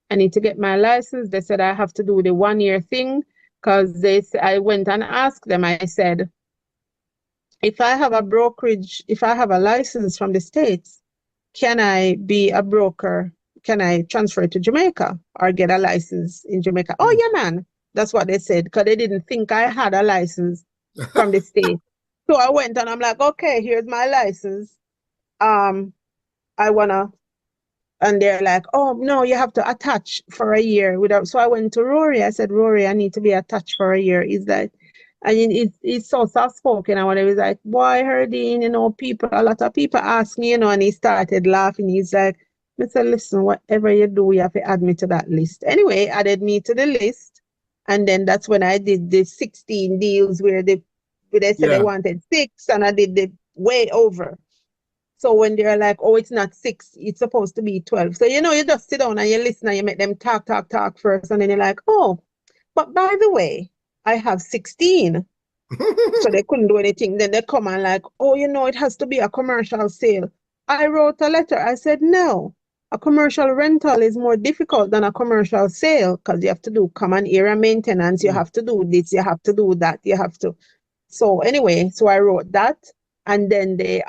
I need to get my license. They said I have to do the 1 year thing because I went and asked them. I said, if I have a brokerage, if I have a license from the States, can I be a broker? Can I transfer it to Jamaica or get a license in Jamaica? Oh, yeah, man. That's what they said because they didn't think I had a license from the States. So I went and I'm like, okay, here's my license. I wanna, and they're like, oh no, you have to attach for a year without. So I went to Rory. I said, Rory, I need to be attached for a year. He's like, and he's so soft spoken. And when he was like, boy, Herdine, you know, a lot of people ask me, you know, and he started laughing. He's like, I said, listen, whatever you do, you have to add me to that list. Anyway, added me to the list. And then that's when I did the 16 deals where they said they wanted 6 and I did the way over. So when they're like, oh, it's not 6, it's supposed to be 12. So, you know, you just sit down and you listen and you make them talk first. And then you're like, oh, but by the way, I have 16. So they couldn't do anything. Then they come and like, oh, you know, it has to be a commercial sale. I wrote a letter. I said, no, a commercial rental is more difficult than a commercial sale because you have to do common area maintenance. You have to do this, you have to do that, you have to. So anyway, so I wrote that, and then they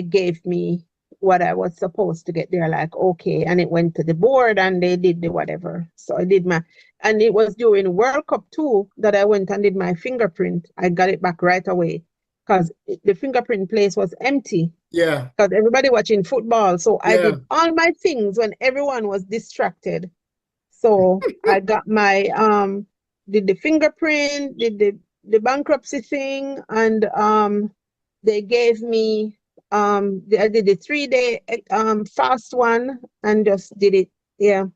gave me what I was supposed to get. They're like, okay, and it went to the board and they did the whatever. So I did and it was during World Cup too that I went and did my fingerprint. I got it back right away because the fingerprint place was empty. Yeah. Because everybody watching football. So I did all my things when everyone was distracted. So I got my did the fingerprint, did the bankruptcy thing, and they gave me I did the 3-day fast one and just did it. Yeah.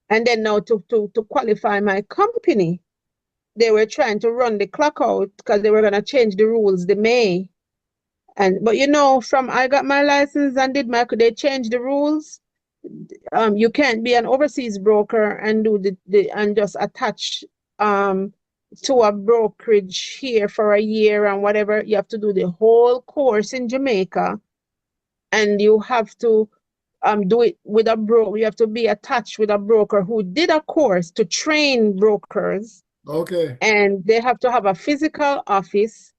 And then now to qualify my company, they were trying to run the clock out because they were gonna change the rules the May. But you know, from I got my license and they changed the rules. You can't be an overseas broker and do and just attach to a brokerage here for a year and whatever. You have to do the whole course in Jamaica, and you have to do it with a broker. You have to be attached with a broker who did a course to train brokers, Okay. and they have to have a physical office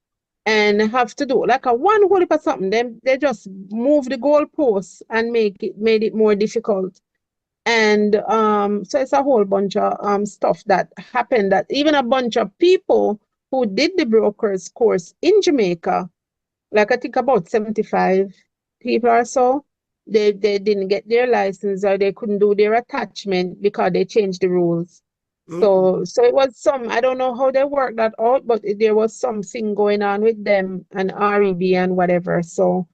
and have to do like a one whole heap of something. They just move the goalposts and made it more difficult. And so it's a whole bunch of stuff that happened, that even a bunch of people who did the brokers course in Jamaica, like I think about 75 people or so, they didn't get their license or they couldn't do their attachment because they changed the rules. So it was I don't know how they worked that out, but there was something going on with them and REB and whatever. So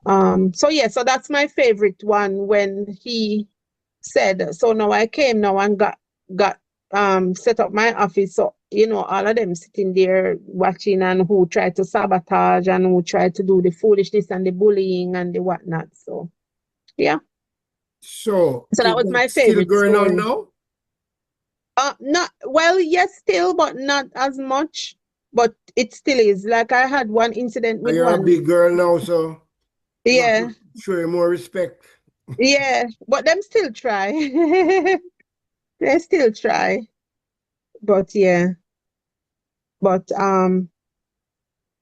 yeah, so that's my favorite one when he said, so now I came now and got set up my office. So, you know, all of them sitting there watching and who tried to sabotage and who tried to do the foolishness and the bullying and the whatnot. So yeah. So So that was my still favorite going on story. now? Not well, yes, still, but not as much. But it still is. Like I had one incident with You're a one. big girl now, so you have Yeah, to show you more respect. yeah. But them still try. They still try. But yeah. But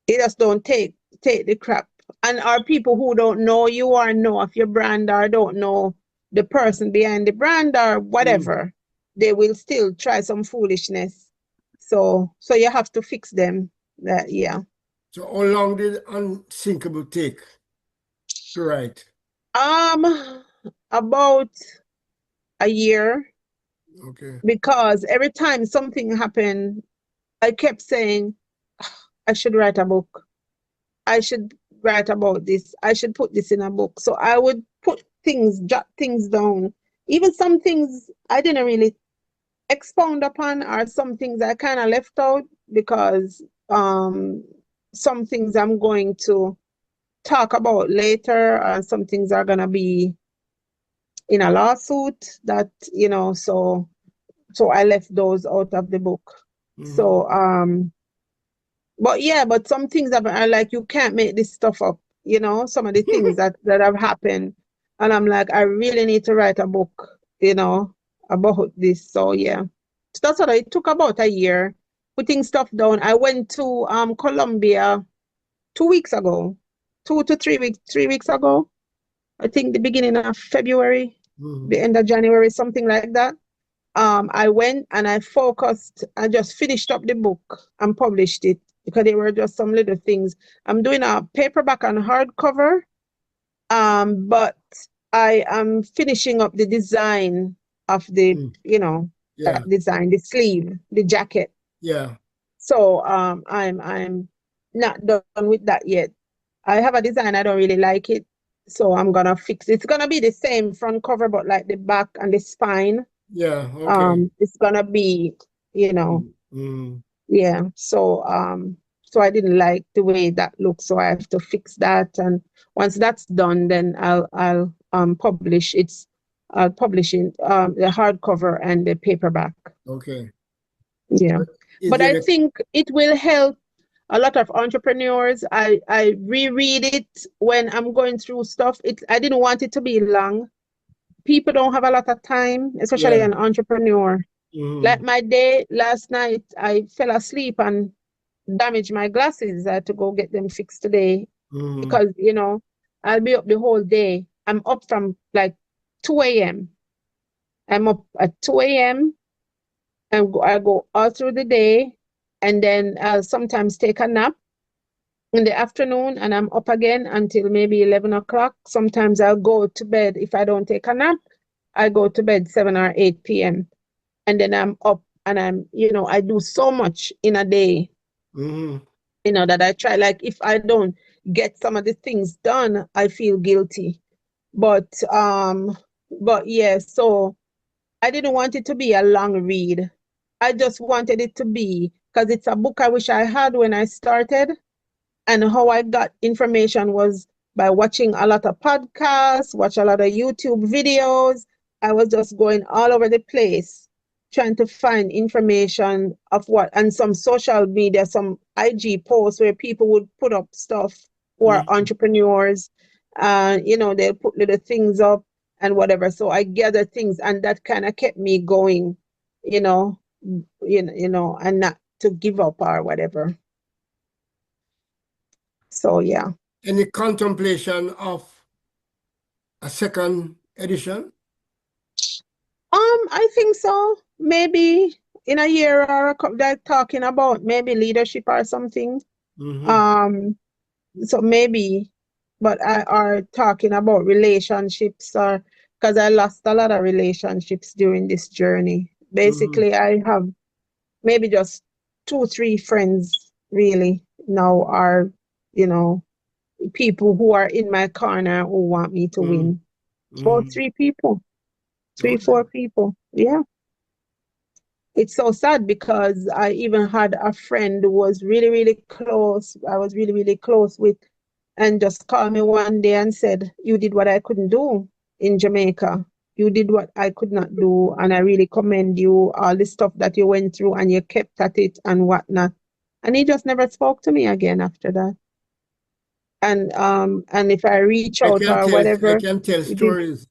it just don't take the crap. And are people who don't know you or know of your brand or don't know the person behind the brand or whatever, they will still try some foolishness. So you have to fix them. Yeah. So how long did Unsinkable take to write? About a year, Okay. because every time something happened, I kept saying, I should write a book. I should write about this. I should put this in a book. So I would jot things down. Even some things I didn't really expound upon, or some things I kind of left out because some things I'm going to talk about later, and some things are gonna be in a lawsuit that, you know, so I left those out of the book. So but yeah, but some things are like, you can't make this stuff up, you know, some of the things that have happened. And I'm like, I really need to write a book, you know, about this. So yeah. So that's what it took, about a year putting stuff down. I went to Colombia 2 weeks ago, 3 weeks ago. I think the beginning of February, the end of January, something like that. I went and I just finished up the book and published it, because they were just some little things. I'm doing a paperback and hardcover, but I am finishing up the design of the, you know, that design, the sleeve, the jacket. Yeah. So I'm not done with that yet. I have a design, I don't really like it, so I'm gonna fix it. It's gonna be the same front cover, but like the back and the spine. Yeah. Okay. It's gonna be, you know, yeah. So I didn't like the way that looks, so I have to fix that. And once that's done, then I'll publish it. I'll publish it, the hardcover and the paperback. Okay. Yeah. But I think it will help a lot of entrepreneurs. I reread it when I'm going through stuff. I didn't want it to be long. People don't have a lot of time, especially an entrepreneur. Like my day last night, I fell asleep and damaged my glasses. I had to go get them fixed today, because, you know, I'll be up the whole day. I'm up from like 2 a.m. I'm up at 2 a.m. and I go all through the day, and then I'll sometimes take a nap in the afternoon, and I'm up again until maybe 11 o'clock. Sometimes I'll go to bed. If I don't take a nap, I go to bed 7 or 8 p.m. And then I'm up, and I'm, you know, I do so much in a day, you know, that I try. Like if I don't, get some of the things done, I feel guilty. But yeah, so I didn't want it to be a long read. I just wanted it to be, because it's a book I wish I had when I started. And how I got information was by watching a lot of podcasts, watch a lot of YouTube videos. I was just going all over the place trying to find information of what, and some social media, some IG posts where people would put up stuff who are entrepreneurs. They'll put little things up and whatever. So I gathered things, and that kind of kept me going, and not to give up or whatever. So yeah. Any contemplation of a second edition? I think so. Maybe in a year or they're talking about maybe leadership or something. So maybe, but I are talking about relationships, or because I lost a lot of relationships during this journey. Basically, I have maybe just 2-3 friends really now are, people who are in my corner who want me to win. About 3 people, 3-4 people. Yeah. It's so sad because I even had a friend who was really, really close. I was really, really close with, and just called me one day and said, "You did what I couldn't do in Jamaica. You did what I could not do. And I really commend you, all the stuff that you went through, and you kept at it and whatnot." And he just never spoke to me again after that. And if I reach out or whatever, I can tell stories.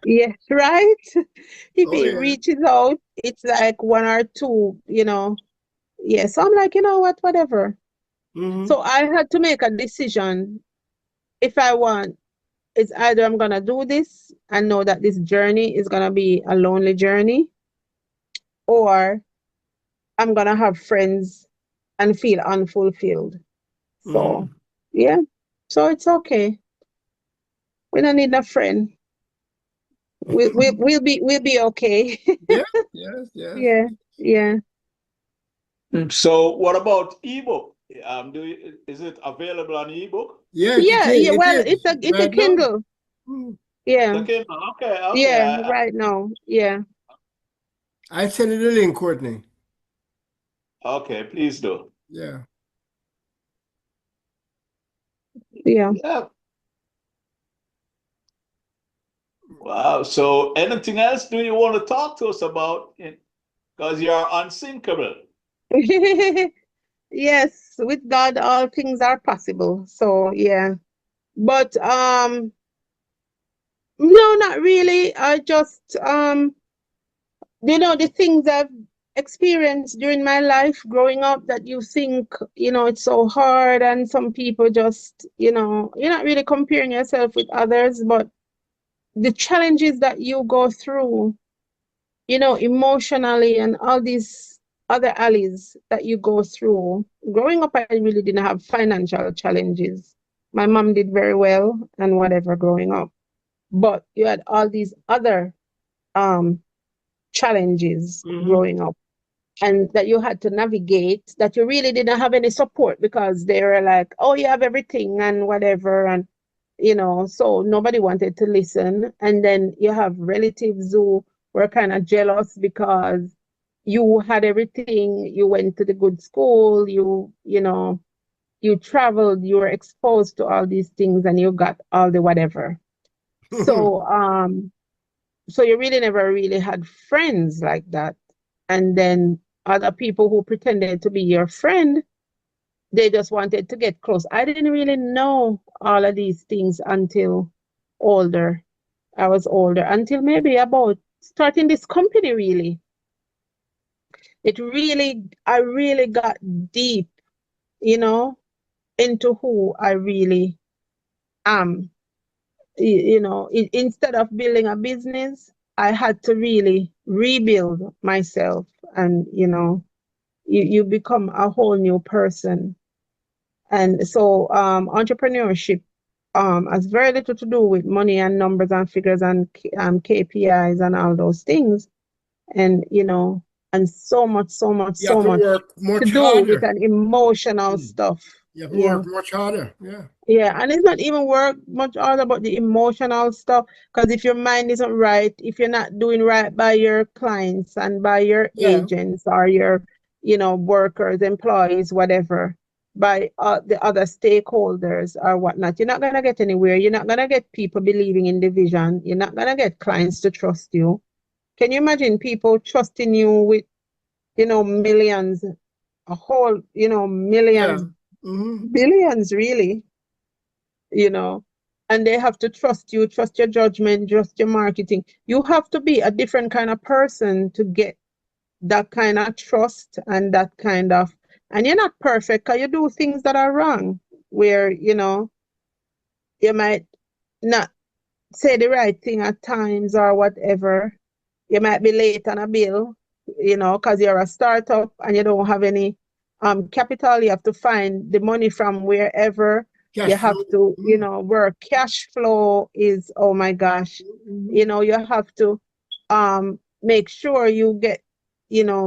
yeah, right. If Oh, he yeah. reaches out, it's like 1 or 2, Yeah, so I'm like, whatever. So I had to make a decision. If I want, it's either I'm gonna do this and know that this journey is gonna be a lonely journey, or I'm gonna have friends and feel unfulfilled. So yeah, so it's okay. We don't need a friend. We'll be okay. Yes, yes, yes. Yeah. So what about ebook? Is it available on ebook? Yes, it Yeah. is. It Well, is. it's a Right now. Kindle. Yeah. Okay, okay. Yeah, right now. Yeah. I send you the link, Courtney. Okay, please do. Yeah. Yeah. Yeah. Wow. So anything else do you want to talk to us about? Because you're unsinkable. Yes, with God all things are possible. So yeah. But no, not really. I just the things I've experienced during my life growing up, that you think, it's so hard, and some people just, you're not really comparing yourself with others, but the challenges that you go through, emotionally, and all these other alleys that you go through. Growing up, I really didn't have financial challenges. My mom did very well and whatever growing up. But you had all these other challenges growing up, and that you had to navigate, that you really didn't have any support, because they were like, "Oh, you have everything," and whatever. And so nobody wanted to listen. And then you have relatives who were kind of jealous because you had everything. You went to the good school, you traveled, you were exposed to all these things, and you got all the whatever. So you really never really had friends like that. And then other people who pretended to be your friend, they just wanted to get close. I didn't really know all of these things until older. I was older, until maybe about starting this company, really. I really got deep, into who I really am. Instead of building a business, I had to really rebuild myself, and you become a whole new person. And so entrepreneurship has very little to do with money and numbers and figures and KPIs and all those things, and and so much You have to work to much do with harder. an emotional stuff. You have to Yeah. work much harder. Yeah. Yeah, and it's not even work much all about the emotional stuff. Because if your mind isn't right, if you're not doing right by your clients and by your Yeah. agents or your, workers, employees, whatever, by the other stakeholders or whatnot, you're not gonna get anywhere. You're not gonna get people believing in the vision. You're not gonna get clients to trust you. Can you imagine people trusting you with, millions, a whole, Yeah. millions, Mm-hmm. billions, really? you know, and they have to trust you, trust your judgment, trust your marketing. You have to be a different kind of person to get that kind of trust and that kind of, and you're not perfect because you do things that are wrong, where, you might not say the right thing at times or whatever. You might be late on a bill, because you're a startup and you don't have any capital. You have to find the money from wherever. You Cash have flow. to, Mm-hmm. where cash flow is, oh my gosh. Mm-hmm. You have to make sure you get,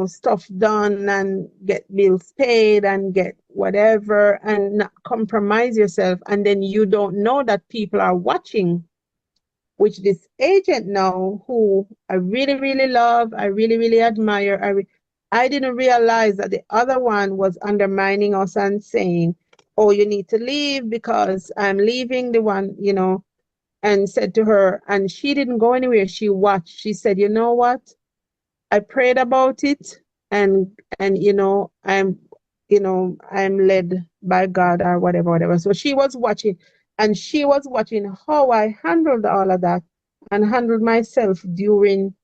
stuff done and get bills paid and get whatever and not compromise yourself. And then you don't know that people are watching, which this agent now, who I really, really love, I really, really admire. I didn't realize that the other one was undermining us and saying, oh, you need to leave because I'm leaving, the one, and said to her, and she didn't go anywhere. She watched. She said, you know what? I prayed about it, and I'm led by God or whatever, whatever. So she was watching, and she was watching how I handled all of that and handled myself during,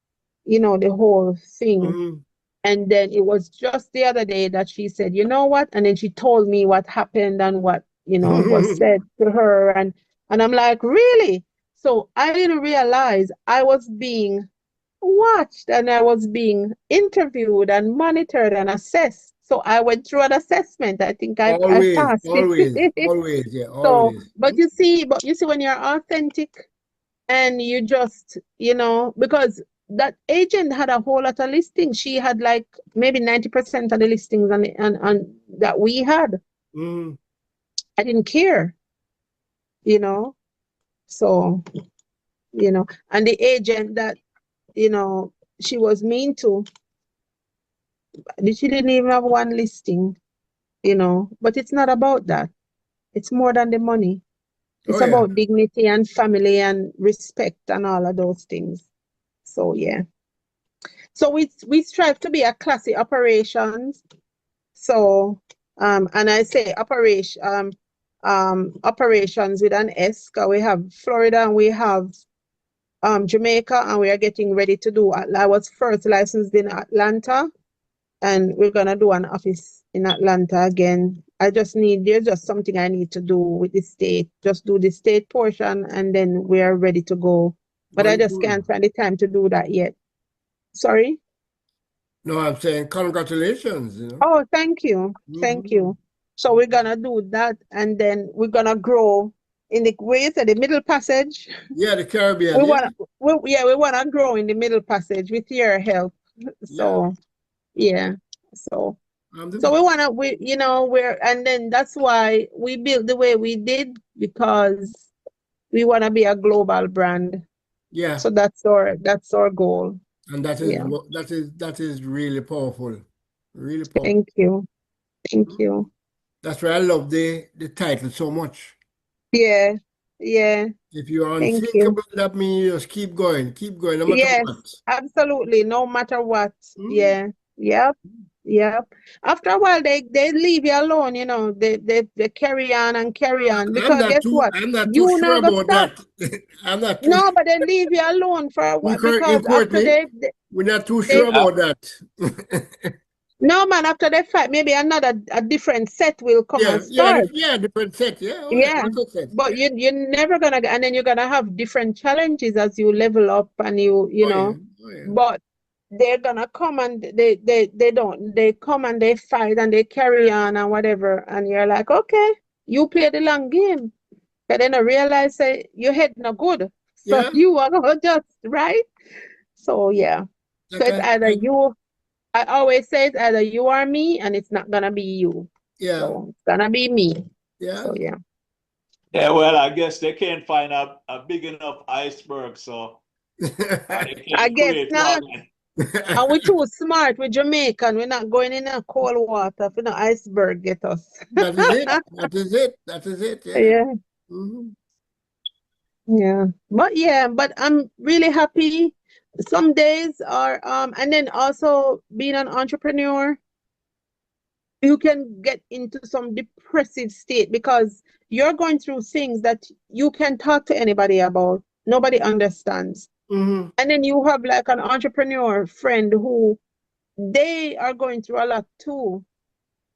the whole thing. Mm-hmm. And then it was just the other day that she said, you know what? And then she told me what happened and what, was said to her. And I'm like, really? So I didn't realize I was being watched and I was being interviewed and monitored and assessed. So I went through an assessment. I think I Always, passed always, it. always, yeah, So, always. but you see, when you're authentic and you just, because that agent had a whole lot of listings. She had like maybe 90% of the listings on that we had. Mm-hmm. I didn't care, you know. So, and the agent that, she was mean to, she didn't even have one listing, but it's not about that. It's more than the money. Oh It's yeah. about dignity and family and respect and all of those things. So yeah. So we strive to be a classy operations. So and I say operations with an S, 'cause we have Florida and we have Jamaica, and we are getting ready to do. I was first licensed in Atlanta, and we're gonna do an office in Atlanta again. There's just something I need to do with the state. Just do the state portion, and then we are ready to go. But I Going just cool. can't find the time to do that yet. Sorry. No, I'm saying congratulations, you know. Oh, thank you. Thank Mm-hmm. you. So we're gonna do that, and then we're gonna grow in the way you said, the middle passage. Yeah, the Caribbean, We yeah. wanna we wanna grow in the middle passage with your help. Yeah. So yeah. So The, we wanna we're, and then that's why we built the way we did, because we wanna be a global brand. yeah. So that's our goal. And that is Yeah. that is really powerful. Really powerful. Thank you. Thank you. That's why I love the title so much. Yeah. Yeah. If you are Thank you. unthinkable, that means you just keep going, no matter Yes, what. absolutely. No matter what. Mm. Yeah. Yep. Yep. After a while, they leave you alone. They carry on and carry on, because guess what? I'm not too You sure not gonna about stop. that. I'm not too No, but they leave you alone for a while, because inquired after me. We're not too they sure about that. no man, after they fight, maybe a different set will come and Yeah, start. different set. Yeah, oh yeah, Yeah. lots of sets. But Yeah. you're never gonna, and then you're gonna have different challenges as you level up, and you Oh yeah, know. oh yeah. But they're gonna come and they come and they fight and they carry on and whatever, and you're like, okay, you play the long game. But then I realize that your head not good. So Yeah, you are gonna just right. So yeah. So like it's either you, I always say it's either you or me, and it's not gonna be you. Yeah. So it's gonna be me. Yeah. So yeah. Yeah, well, I guess they can't find a big enough iceberg, so they I can guess create not. one. And we're too smart. We're Jamaican. We're not going in a cold water for the iceberg get us. That is it. That is it. That is it. Yeah. Yeah. Mhm. Yeah. But I'm really happy. Some days are and then also being an entrepreneur, you can get into some depressive state because you're going through things that you can talk to anybody about. Nobody understands. Mhm. And then you have like an entrepreneur friend who they are going through a lot too,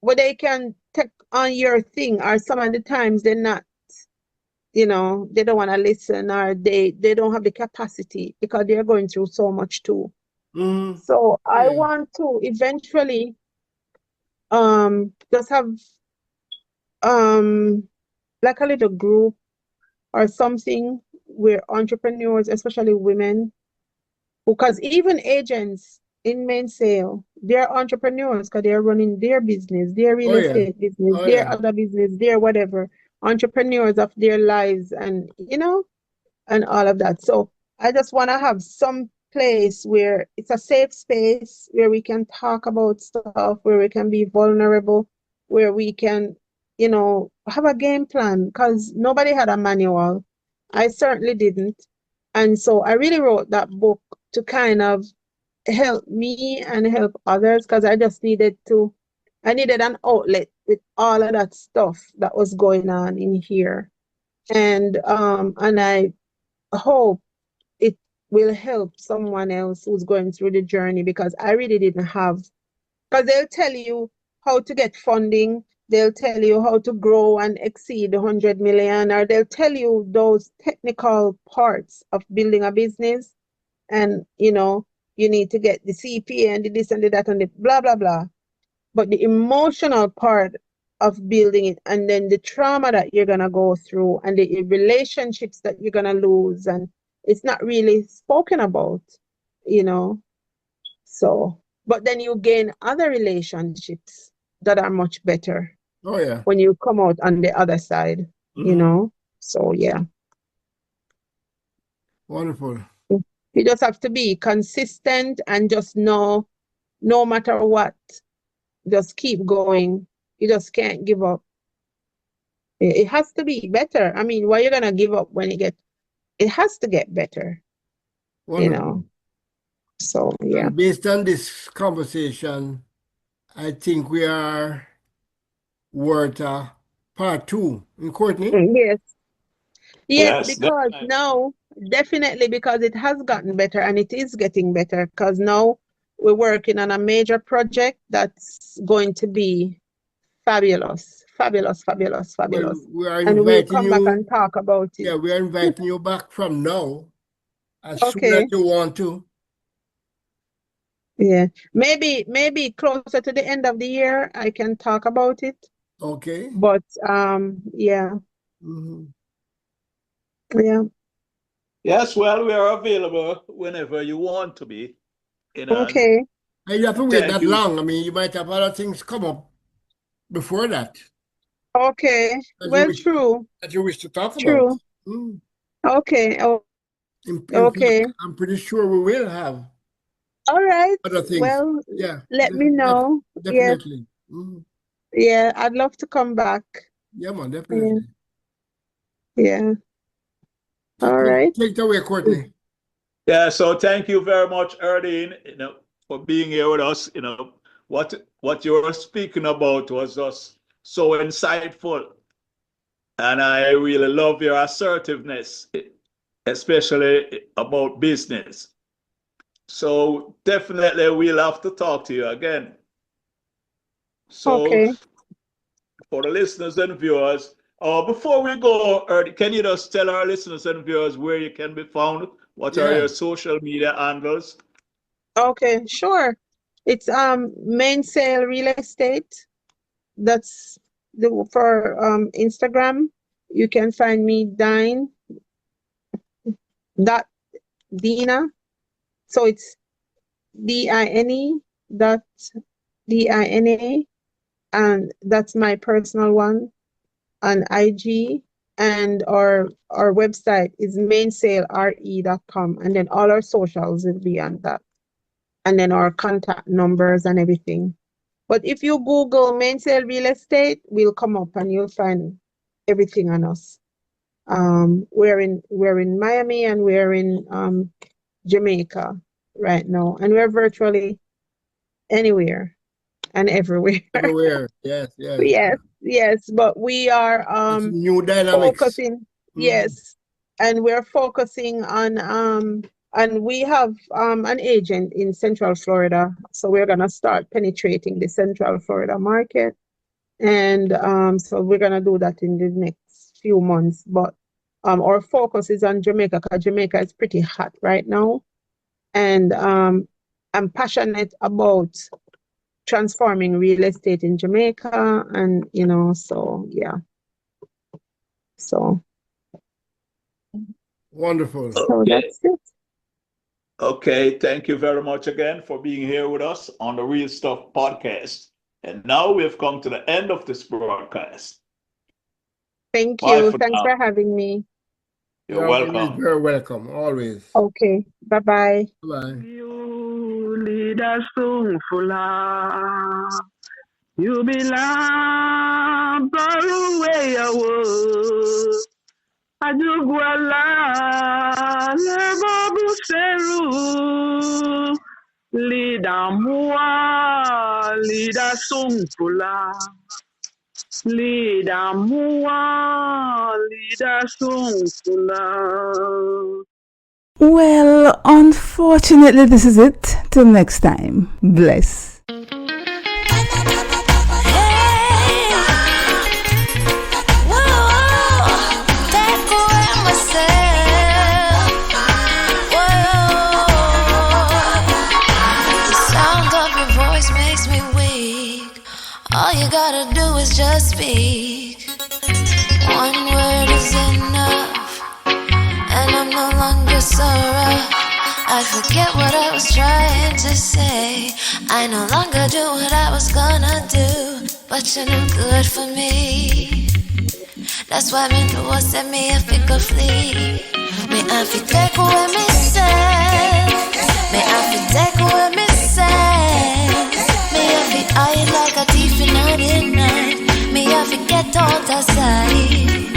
where they can take on your thing, or some of the times they're not, they don't want to listen, or they don't have the capacity because they're going through so much too. Mhm. So I Yeah. want to eventually just have like a little group or something where entrepreneurs, especially women, because even agents in Mainsail, they're entrepreneurs because they're running their business, their real Oh yeah. estate business, Oh their yeah. other business, their whatever, entrepreneurs of their lives and and all of that. So I just want to have some place where it's a safe space where we can talk about stuff, where we can be vulnerable, where we can, have a game plan because nobody had a manual. I certainly didn't. And so I really wrote that book to kind of help me and help others because I needed an outlet with all of that stuff that was going on in here. And I hope it will help someone else who's going through the journey because I really didn't have, because they'll tell you how to get funding, they'll tell you how to grow and exceed 100 million, or they'll tell you those technical parts of building a business. And, you need to get the CPA and the this and the that and the blah, blah, blah. But the emotional part of building it, and then the trauma that you're going to go through, and the relationships that you're going to lose, and it's not really spoken about, you know. So, but then you gain other relationships that are much better Oh yeah. when you come out on the other side, Mhm. So, yeah. Wonderful. You just have to be consistent and just know no matter what, just keep going. You just can't give up. It has to be better. I mean, why you gonna give up when it has to get better, you Wonderful. know? So, yeah. And based on this conversation, I think we are worth part two. And Courtney? Yes. Yes, Yes, because definitely. now, definitely because it has gotten better and it is getting better because now we're working on a major project that's going to be fabulous, fabulous, fabulous, Well, fabulous. we are And we'll inviting come back you. and talk about it. Yeah, we are inviting you back from now as soon as Okay. you want to. Yeah. Maybe closer to the end of the year, I can talk about it. Okay. But yeah, Mhm. yeah. Yes, well, we are available whenever you want to be. And Okay. And you have to wait thank that you. long. I mean, you might have other things come up before that Okay. that you Well, wish true. to talk about. True. Mm. Okay. Oh, In fact, okay. I'm pretty sure we will have All right. other things. Well, Yeah, let me know. Yes. definitely. Mhm. Yeah, I'd love to come back. Yeah, man, Yeah. definitely. Yeah. So All right. take it away, Courtney. Yeah, so thank you very much, Herdine, for being here with us. What you were speaking about was just so insightful. And I really love your assertiveness, especially about business. So definitely we'll have to talk to you again. So Okay. for the listeners and viewers, before we go, can you just tell our listeners and viewers where you can be found? What are Yeah. your social media handles? Okay. Sure. It's Mainsail Real Estate. That's the for Instagram. You can find me dot Dina. So it's DINE dot DINA and that's my personal one on IG. And our website is mainsailre.com, and then all our socials will be on that, and then our contact numbers and everything. But if you Google Mainsail Real Estate, we'll come up and you'll find everything on us. We're in Miami and we're in Jamaica right now, and we're virtually anywhere and everywhere. Everywhere. Yes, yes. Yes, but we are It's new dynamics. focusing, yes, and we're focusing on and we have an agent in Central Florida, so we're gonna start penetrating the Central Florida market, and so we're gonna do that in the next few months. But our focus is on Jamaica, because Jamaica is pretty hot right now, and I'm passionate about transforming real estate in Jamaica, and so yeah. So Wonderful. that's it. Okay, thank you very much again for being here with us on the Real Stuff podcast. And now we've come to the end of this broadcast. Thank Bye you. for Thanks now. for having me. You're always welcome. very welcome. Always. Okay. Bye-bye. Bye. You lead us so full. You belong far away away. Ajugwala lebobu seru. Lida mua, lida sungfula. Lida mua, lida sungfula. Well, unfortunately, this is it. Till next time. Bless. All you gotta do is just speak. One word is enough, and I'm no longer so rough. I forget what I was trying to say. I no longer do what I was gonna do, but you're no good for me. That's why me do what set me a figure flee. Me have to take away me say. Me have to take away me say. Me have to hide like a thief in the night. Me have to get out of sight.